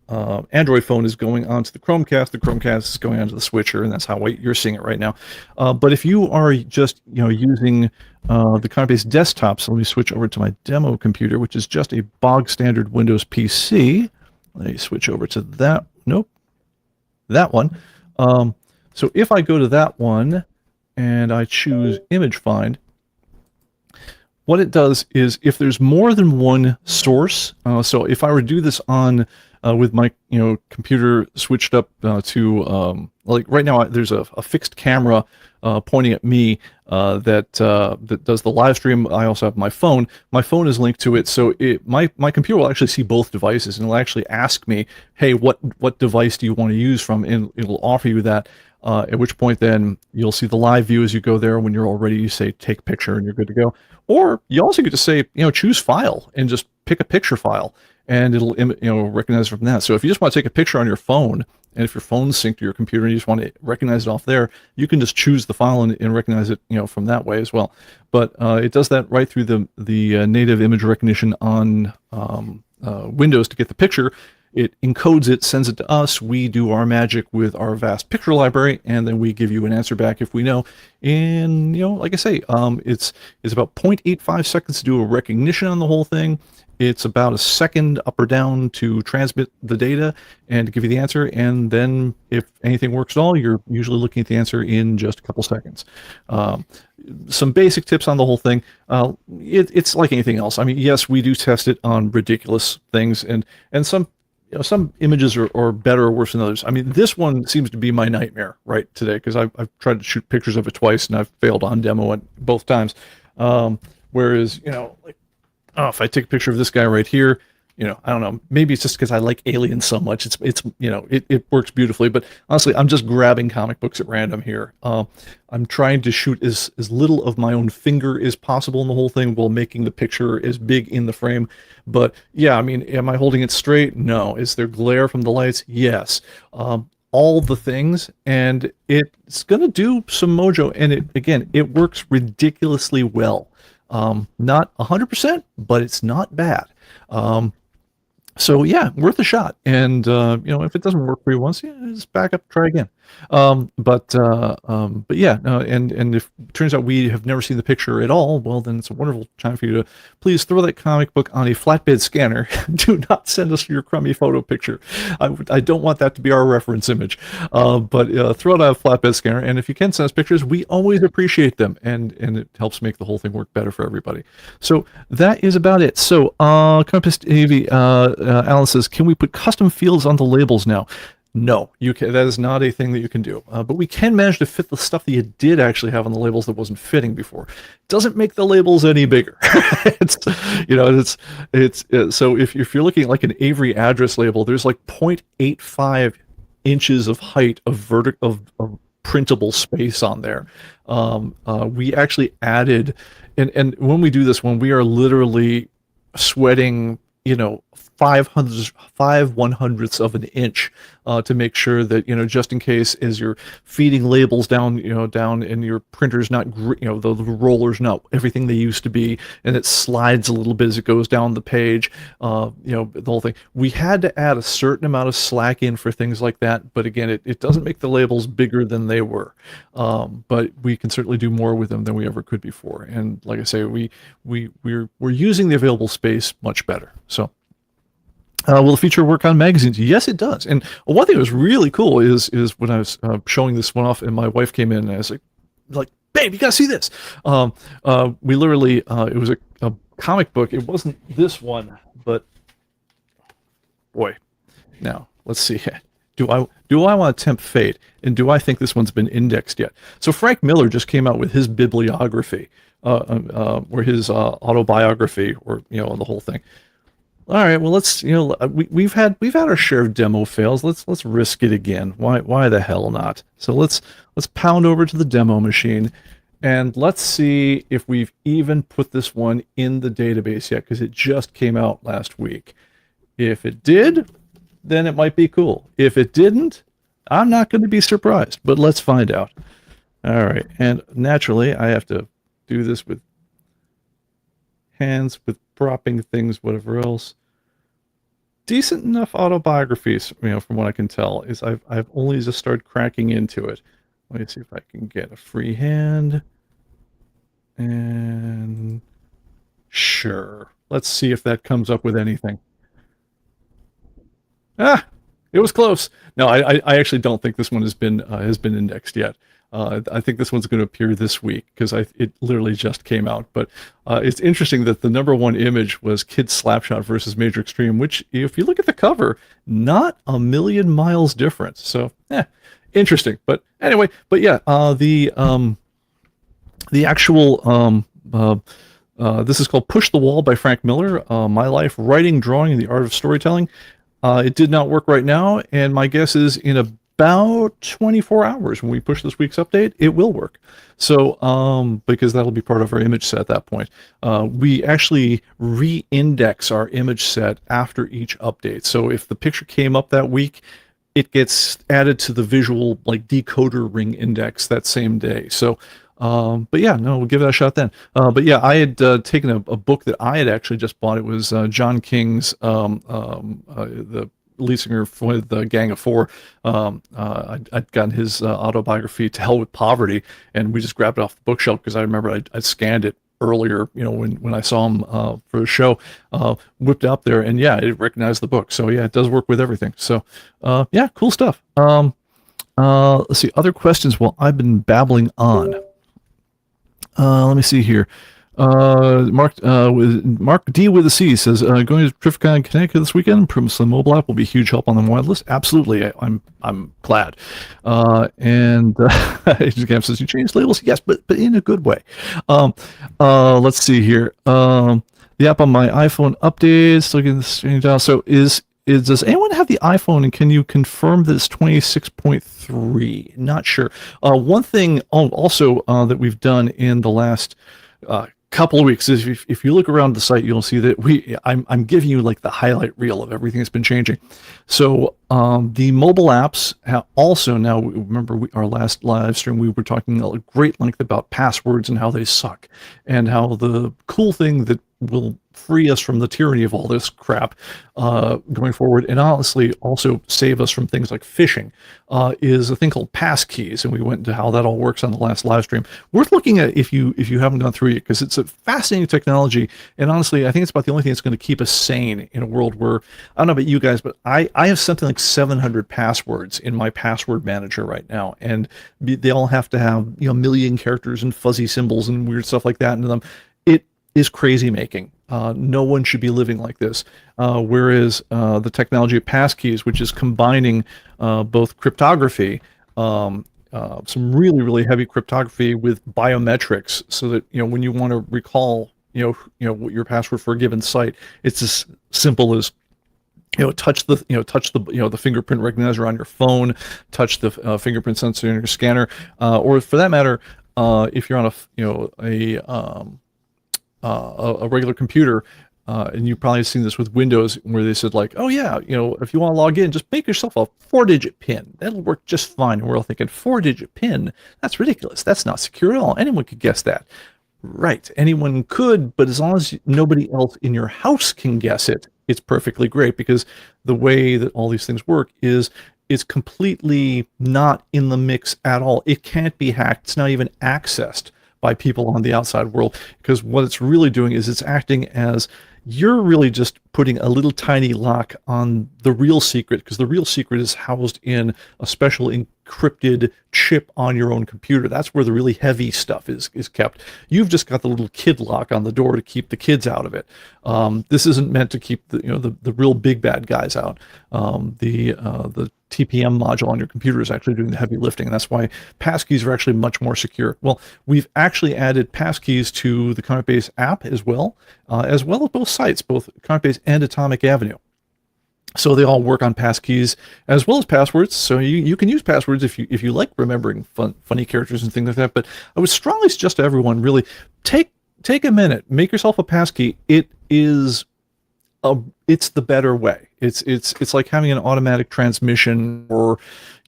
Android phone is going onto the Chromecast is going onto the switcher, and that's how you're seeing it right now. But if you are just using the ComicBase desktop, so let me switch over to my demo computer, which is just a bog standard Windows PC. Let me switch over to that. Nope, that one. So if I go to that one and I choose Image Find, what it does is if there's more than one source, so if I were to do this on with my computer switched up to like right now there's a fixed camera pointing at me that does the live stream. I also have my phone. My phone is linked to it, so my computer will actually see both devices, and it'll actually ask me, "Hey, what device do you want to use from?" And it'll offer you that. At which point, then you'll see the live view as you go there. When you're all ready, you say take picture, and you're good to go. Or you also get to say, choose file and just pick a picture file, and it'll recognize it from that. So if you just want to take a picture on your phone, and if your phone's synced to your computer and you just want to recognize it off there, you can just choose the file and recognize it, from that way as well. But it does that right through the native image recognition on Windows to get the picture. It encodes it, sends it to us. We do our magic with our vast picture library, and then we give you an answer back if we know. And like I say, it's about 0.85 seconds to do a recognition on the whole thing. It's about a second up or down to transmit the data and to give you the answer. And then if anything works at all, you're usually looking at the answer in just a couple seconds. Some basic tips on the whole thing. It's like anything else. I mean, yes, we do test it on ridiculous things, and some images are better or worse than others. I mean, this one seems to be my nightmare right today, because I've tried to shoot pictures of it twice and I've failed on demo it both times. Whereas, like, if I take a picture of this guy right here, I don't know, maybe it's just because I like aliens so much. It works beautifully, but honestly, I'm just grabbing comic books at random here. I'm trying to shoot as little of my own finger as possible in the whole thing while making the picture as big in the frame. But yeah, I mean, am I holding it straight? No. Is there glare from the lights? Yes. All the things, and it's going to do some mojo, and it works ridiculously well. Not 100%, but it's not bad. So yeah, worth a shot. And if it doesn't work for you once, just back up, try again. But yeah, and if it turns out we have never seen the picture at all, well, then it's a wonderful time for you to please throw that comic book on a flatbed scanner. Do not send us your crummy photo picture. I don't want that to be our reference image. But throw it on a flatbed scanner, and if you can send us pictures, we always appreciate them, and it helps make the whole thing work better for everybody. So that is about it. So Compass TV, Alan says, can we put custom fields on the labels now? No, you can. That is not a thing that you can do. But we can manage to fit the stuff that you did actually have on the labels that wasn't fitting before. Doesn't make the labels any bigger. So if you're looking at like an Avery address label, there's like 0.85 inches of height of printable space on there. We actually added, and when we do this one, we are literally sweating 5/100ths of an inch to make sure that just in case as you're feeding labels down and your printer's not the roller's not everything they used to be, and it slides a little bit as it goes down the page, the whole thing. We had to add a certain amount of slack in for things like that, but again, it doesn't make the labels bigger than they were, but we can certainly do more with them than we ever could before. And like I say, we're using the available space much better. So will the feature work on magazines? Yes, it does. And one thing that was really cool is when I was showing this one off, and my wife came in, and I was like, babe, you gotta see this. We literally, it was a comic book. It wasn't this one, but boy, now let's see. Do I want to tempt fate? And do I think this one's been indexed yet? So Frank Miller just came out with his bibliography, or his autobiography, or the whole thing. All right, well, let's we've had our share of demo fails. Let's risk it again. Why the hell not? So let's pound over to the demo machine, and let's see if we've even put this one in the database yet, because it just came out last week. If it did, then it might be cool. If it didn't, I'm not going to be surprised, but let's find out. All right, and naturally, I have to do this with hands, with propping things, whatever else. Decent enough autobiographies, from what I can tell. Is I've only just started cracking into it. Let me see if I can get a free hand. And sure, let's see if that comes up with anything. Ah, it was close. No, I actually don't think this one has been indexed yet. I think this one's going to appear this week because it literally just came out. But it's interesting that the number one image was Kid Slapshot versus Major Extreme, which, if you look at the cover, not a million miles difference. So, interesting. But anyway, but yeah, the actual this is called Push the Wall by Frank Miller. My Life Writing, Drawing, and the Art of Storytelling. It did not work right now, and my guess is in about 24 hours when we push this week's update, it will work. So, because that'll be part of our image set at that point. We actually re-index our image set after each update. So if the picture came up that week, it gets added to the visual like decoder ring index that same day. So, but yeah, no, we'll give it a shot then. But yeah, I had taken a book that I had actually just bought. It was John King's, the lead singer for the Gang of Four. I'd gotten his autobiography, To Hell with Poverty, and we just grabbed it off the bookshelf because I remember I scanned it earlier, when I saw him for the show, whipped up there, and yeah, it recognized the book. So yeah, it does work with everything. So yeah, cool stuff. Let's see, other questions while I've been babbling on. Let me see here. Mark D with a C says, going to Trifcon Connecticut this weekend. Improvements to the mobile app will be a huge help on the wide list. Absolutely, I'm glad. And Agent Camp says, you changed labels? Yes, but in a good way. Let's see here. The app on my iPhone updates. Still getting this changed out. So does anyone have the iPhone, and can you confirm that it's 26.3? Not sure. One thing also that we've done in the last couple of weeks is if you look around the site, you'll see that I'm giving you like the highlight reel of everything that's been changing. So the mobile apps have also now, remember our last live stream, we were talking at great length about passwords and how they suck, and how the cool thing that will free us from the tyranny of all this crap going forward, and honestly also save us from things like phishing, is a thing called passkeys, and we went into how that all works on the last live stream. Worth looking at if you haven't gone through it, because it's a fascinating technology, and honestly I think it's about the only thing that's going to keep us sane in a world where, I don't know about you guys, but I have something like 700 passwords in my password manager right now, and they all have to have a million characters and fuzzy symbols and weird stuff like that into them. It is crazy making. No one should be living like this. Whereas the technology of passkeys, which is combining both cryptography, some really, really heavy cryptography with biometrics, so that when you want to recall what your password for a given site, it's as simple as touch the the fingerprint recognizer on your phone, touch the fingerprint sensor in your scanner, or for that matter, if you're on a regular computer, and you've probably seen this with Windows, where they said like, oh yeah, if you want to log in, just make yourself a 4-digit pin. That'll work just fine. And we're all thinking, 4-digit pin? That's ridiculous. That's not secure at all. Anyone could guess that. Right. Anyone could, but as long as nobody else in your house can guess it, it's perfectly great, because the way that all these things work is it's completely not in the mix at all. It can't be hacked. It's not even accessed by people on the outside world, because what it's really doing is it's acting as you're really just putting a little tiny lock on the real secret, because the real secret is housed in a special encrypted chip on your own computer. That's where the really heavy stuff is kept. You've just got the little kid lock on the door to keep the kids out of it. This isn't meant to keep the real big bad guys out. The TPM module on your computer is actually doing the heavy lifting, and that's why passkeys are actually much more secure. Well, we've actually added passkeys to the ComicBase app as well as both sites, both ComicBase and Atomic Avenue. So they all work on passkeys as well as passwords. So you can use passwords if you like remembering funny characters and things like that. But I would strongly suggest to everyone, really take a minute, make yourself a passkey. It's the better way. It's like having an automatic transmission, or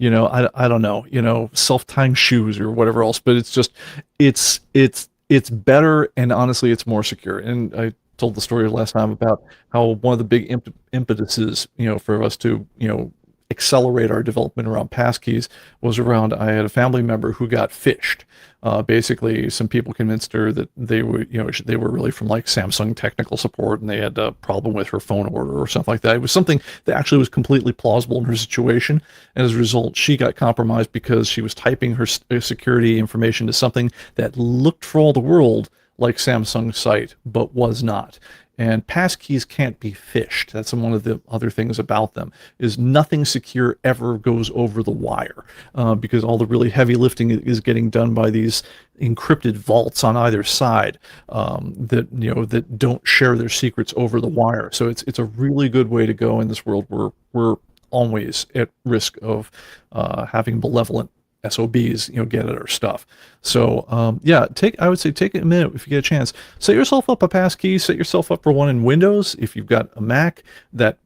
I don't know, self-tying shoes or whatever else. But it's better, and honestly, it's more secure. And I told the story last time about how one of the big impetuses, for us to, accelerate our development around passkeys was around, I had a family member who got phished. Basically, some people convinced her that they were, they were really from like Samsung technical support, and they had a problem with her phone order or something like that. It was something that actually was completely plausible in her situation, and as a result, she got compromised because she was typing her security information to something that looked for all the world like Samsung's site, but was not. And passkeys can't be phished. That's one of the other things about them, is nothing secure ever goes over the wire, because all the really heavy lifting is getting done by these encrypted vaults on either side, that don't share their secrets over the wire. So it's a really good way to go in this world where we're always at risk of having malevolent SOBs, get at our stuff. So, yeah, I would say take a minute if you get a chance. Set yourself up a passkey, set yourself up for one in Windows. If you've got a Mac, that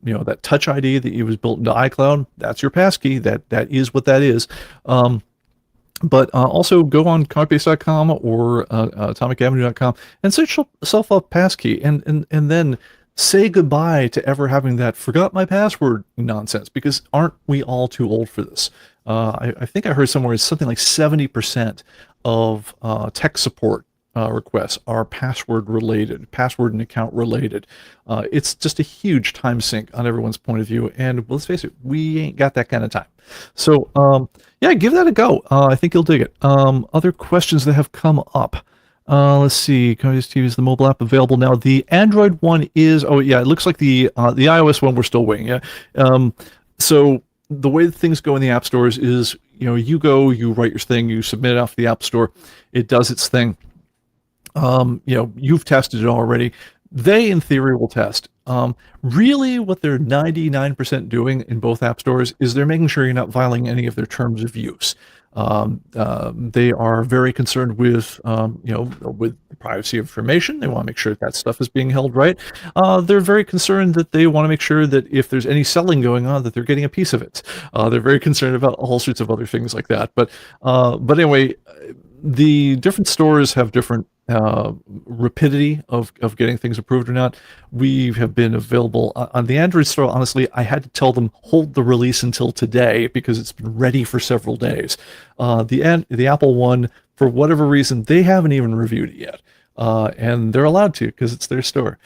Touch ID that was built into iCloud, that's your passkey. That is what that is. But also go on ComicBase.com or AtomicAvenue.com and set yourself up passkey, and then say goodbye to ever having that forgot my password nonsense, because aren't we all too old for this? I think I heard somewhere it's something like 70% of tech support requests are password related, password and account related. It's just a huge time sink on everyone's point of view, and let's face it, we ain't got that kind of time. So yeah, give that a go. I think you'll dig it. Other questions that have come up. Let's see. ComicBase TV is the mobile app available now. The Android one is. Oh yeah, it looks like the iOS one we're still waiting. Yeah. So the way that things go in the app stores is, you write your thing, you submit it off to the app store, it does its thing. You've tested it already. They, in theory, will test. Really, what they're 99% doing in both app stores is they're making sure you're not violating any of their terms of use. They are very concerned with, with the privacy of information. They want to make sure that stuff is being held right. They're very concerned that they want to make sure that if there's any selling going on, that they're getting a piece of it. They're very concerned about all sorts of other things like that. But anyway, the different stores have different rapidity of getting things approved or not. We have been available on the Android store. Honestly, I had to tell them hold the release until today because it's been ready for several days. The Apple one, for whatever reason, they haven't even reviewed it yet. And they're allowed to because it's their store.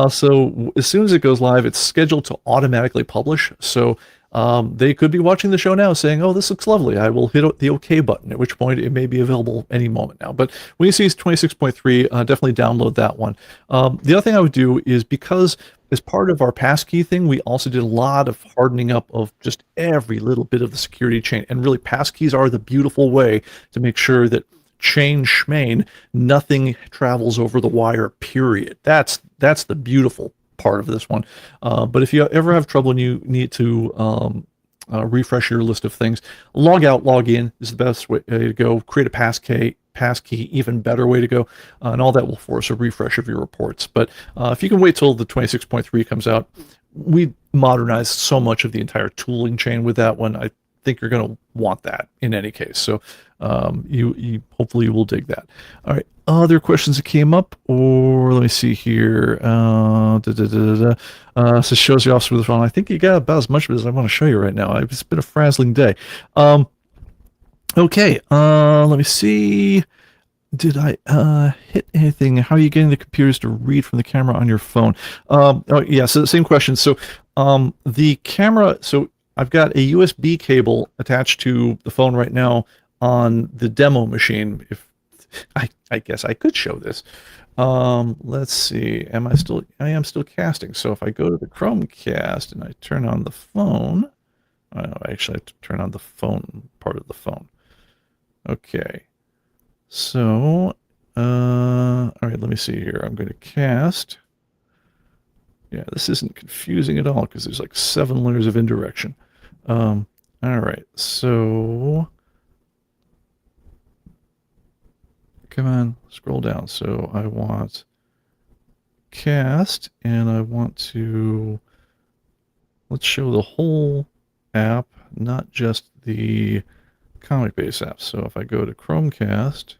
So as soon as it goes live, it's scheduled to automatically publish. So they could be watching the show now saying, oh, this looks lovely. I will hit the OK button, at which point it may be available any moment now. But when you see 26.3, definitely download that one. The other thing I would do is, because as part of our passkey thing, we also did a lot of hardening up of just every little bit of the security chain. And really, passkeys are the beautiful way to make sure that chain schmain, nothing travels over the wire, period. That's the beautiful part of this one. But if you ever have trouble and you need to refresh your list of things, log out, log in is the best way to go. Create a passkey, even better way to go, and all that will force a refresh of your reports. But if you can wait till the 26.3 comes out, we modernized so much of the entire tooling chain with that one. I think you're going to want that in any case. So you hopefully you will dig that. All right. Other questions that came up, or let me see here. So shows you off with the phone. I think you got about as much of it as I want to show you right now. It's been a frazzling day. Okay. Let me see. Did I hit anything? How are you getting the computers to read from the camera on your phone? Oh yeah. So the same question. So the camera. So I've got a USB cable attached to the phone right now on the demo machine. If I guess I could show this. Let's see. I am still casting. So if I go to the Chromecast and I turn on the phone, I actually have to turn on the phone part of the phone. Okay. So, all right, let me see here. I'm going to cast. Yeah, this isn't confusing at all because there's like 7 layers of indirection. All right, so come on, scroll down. So I want cast, and I want to, let's show the whole app, not just the ComicBase app. So if I go to Chromecast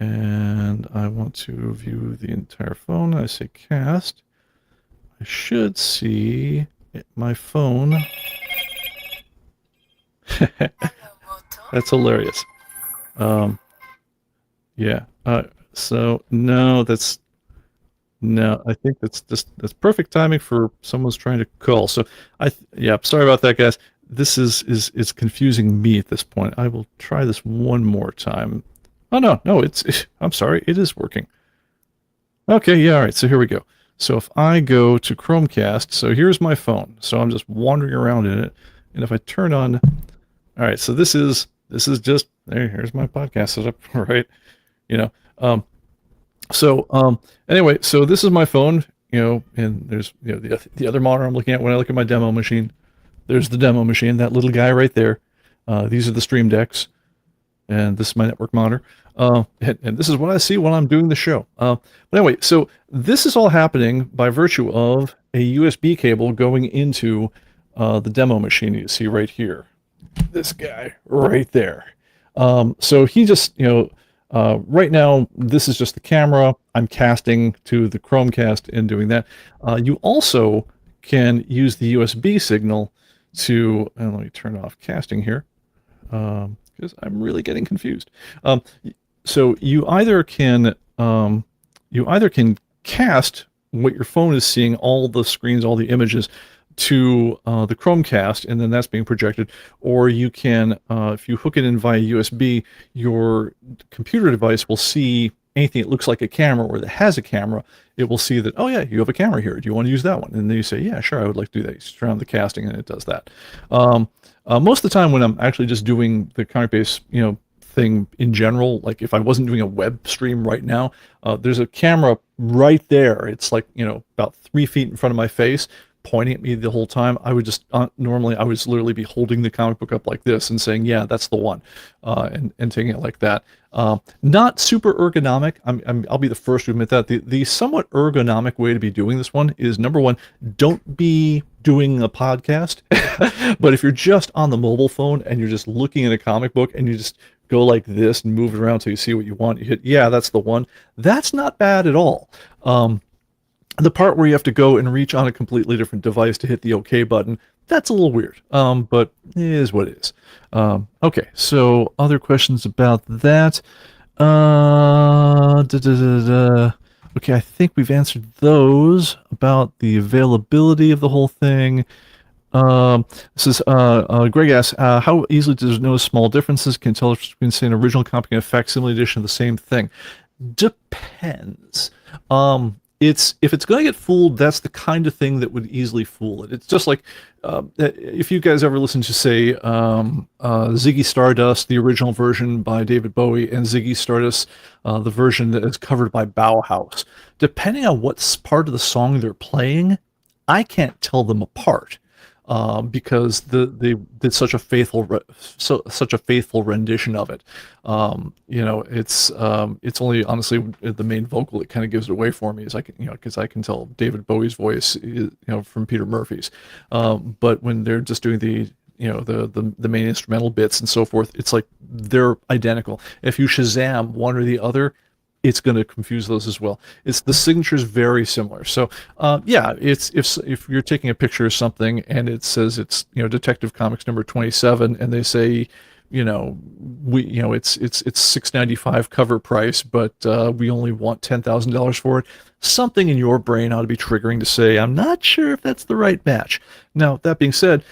and I want to view the entire phone, I say cast, I should see my phone That's hilarious. Yeah. So no, I think that's perfect timing for someone's trying to call. So yeah, sorry about that, guys. This is confusing me at this point. I will try this one more time. Oh no, I'm sorry, it is working. Okay, yeah, all right. So here we go. So if I go to Chromecast, so here's my phone. So I'm just wandering around in it, and if I turn on, all right. So this is just here's my podcast setup, right? You know, anyway, so this is my phone, and there's the other monitor I'm looking at when I look at my demo machine. There's the demo machine, that little guy right there. These are the Stream Decks, and this is my network monitor. And this is what I see when I'm doing the show. But anyway, so this is all happening by virtue of a USB cable going into the demo machine you see right here. This guy right there. So he just, right now, this is just the camera. I'm casting to the Chromecast and doing that. You also can use the USB signal to, and let me turn off casting here, because I'm really getting confused. So you either can cast what your phone is seeing, all the screens, all the images, to the Chromecast, and then that's being projected, or you can, if you hook it in via USB, your computer device will see anything that looks like a camera or that has a camera. It will see that, oh yeah, you have a camera here. Do you want to use that one? And then you say, yeah, sure, I would like to do that. You turn on the casting, and it does that. Most of the time, when I'm actually just doing the ComicBase, thing in general, like if I wasn't doing a web stream right now, there's a camera right there. It's like, about 3 feet in front of my face, pointing at me the whole time. I would just normally I would literally be holding the comic book up like this and saying, yeah, that's the one, and taking it like that. Not super ergonomic. I'll be the first to admit that. The somewhat ergonomic way to be doing this one is, number one, don't be doing a podcast. But if you're just on the mobile phone and you're just looking at a comic book and you just go like this and move it around till you see what you want, you hit, yeah, that's the one. That's not bad at all. The part where you have to go and reach on a completely different device to hit the OK button, that's a little weird, but it is what it is. Okay, so other questions about that? Okay, I think we've answered those about the availability of the whole thing. This is Greg asks, how easily does notice small differences? Can tell if between, say, an original copy and a facsimile edition of the same thing? Depends. If it's going to get fooled, that's the kind of thing that would easily fool it. It's just like, if you guys ever listen to, say, Ziggy Stardust, the original version by David Bowie, and Ziggy Stardust, the version that is covered by Bauhaus, depending on what part of the song they're playing, I can't tell them apart. Because they did such a faithful rendition of it. It's only honestly the main vocal that kind of gives it away for me, is because I can tell David Bowie's voice, from Peter Murphy's. But when they're just doing the main instrumental bits and so forth, it's like they're identical. If you Shazam one or the other, it's going to confuse those as well. The signature's very similar. So yeah, it's if you're taking a picture of something and it says it's Detective Comics number 27, and they say it's $6.95 cover price, but we only want $10,000 for it, something in your brain ought to be triggering to say, I'm not sure if that's the right match. Now, that being said,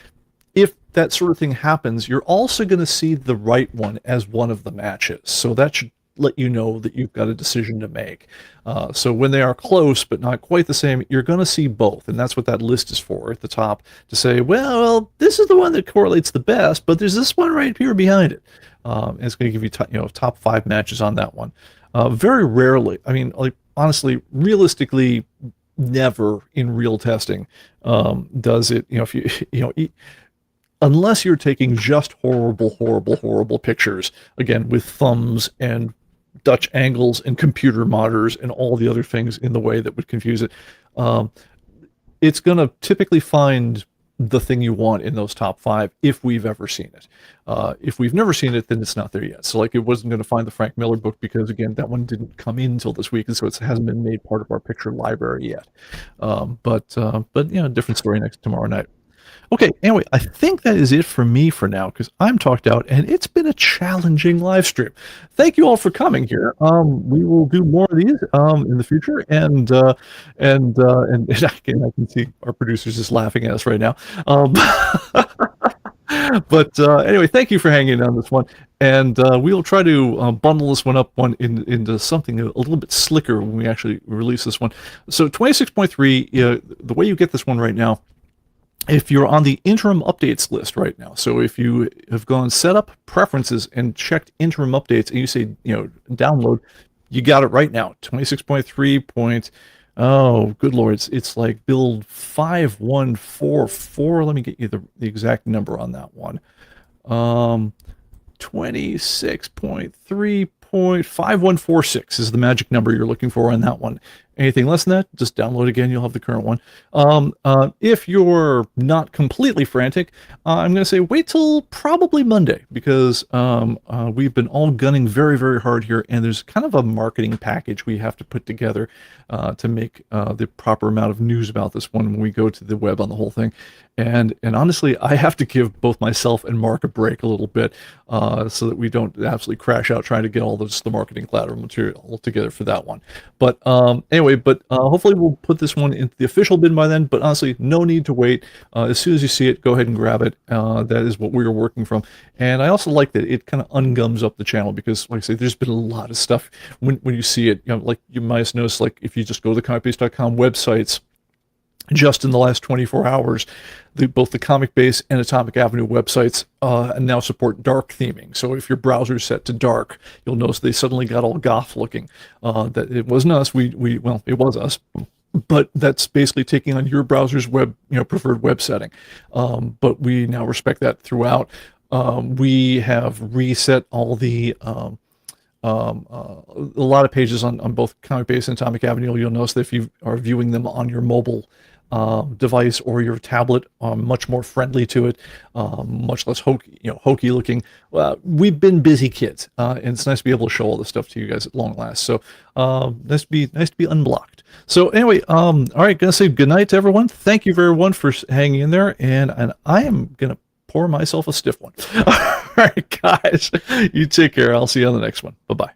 if that sort of thing happens, you're also going to see the right one as one of the matches. So that should let you know that you've got a decision to make. So when they are close but not quite the same, you're going to see both, and that's what that list is for at the top, to say, well, this is the one that correlates the best, but there's this one right here behind it. And it's going to give you top 5 matches on that one. Very rarely, I mean, like, honestly, realistically, never in real testing does it. If you unless you're taking just horrible pictures, again, with thumbs and Dutch angles and computer monitors and all the other things in the way that would confuse it, it's going to typically find the thing you want in those top 5 if we've ever seen it. If we've never seen it, then it's not there yet. So like, it wasn't going to find the Frank Miller book because, again, that one didn't come in until this week, and so it hasn't been made part of our picture library yet. But different story tomorrow night. Okay, anyway, I think that is it for me for now because I'm talked out and it's been a challenging live stream. Thank you all for coming here. We will do more of these in the future, and I can see our producers just laughing at us right now. But anyway, thank you for hanging on this one, and we'll try to bundle this one up into something a little bit slicker when we actually release this one. So 26.3, the way you get this one right now, if you're on the interim updates list right now, so if you have gone set up preferences and checked interim updates and you say, download, you got it right now. 26.3 point, oh, good lord, it's like build 5144. Let me get you the exact number on that one. 26.3.5146 is the magic number you're looking for on that one. Anything less than that, just download again. You'll have the current one. If you're not completely frantic, I'm going to say wait till probably Monday because we've been all gunning very, very hard here, and there's kind of a marketing package we have to put together to make the proper amount of news about this one when we go to the web on the whole thing. And honestly, I have to give both myself and Mark a break a little bit so that we don't absolutely crash out trying to get all the marketing collateral material all together for that one. But anyway, hopefully we'll put this one into the official bin by then. But honestly, no need to wait. As soon as you see it, go ahead and grab it. That is what we're working from. And I also like that it kind of ungums up the channel because, like I say, there's been a lot of stuff when you see it. Like you might have noticed, like if you just go to the ComicBase.com websites, just in the last 24 hours, both the ComicBase and Atomic Avenue websites now support dark theming. So if your browser's set to dark, you'll notice they suddenly got all goth looking. That it wasn't us. Well, it was us, but that's basically taking on your browser's preferred web setting. But we now respect that throughout. We have reset all the a lot of pages on both ComicBase and Atomic Avenue. You'll notice that if you are viewing them on your mobile device or your tablet, much more friendly to it, much less hokey looking. We've been busy kids, and it's nice to be able to show all this stuff to you guys at long last. So nice to be unblocked. So anyway, all right, gonna say good night to everyone. Thank you everyone for hanging in there, and I am gonna pour myself a stiff one. All right, guys, you take care. I'll see you on the next one. Bye bye.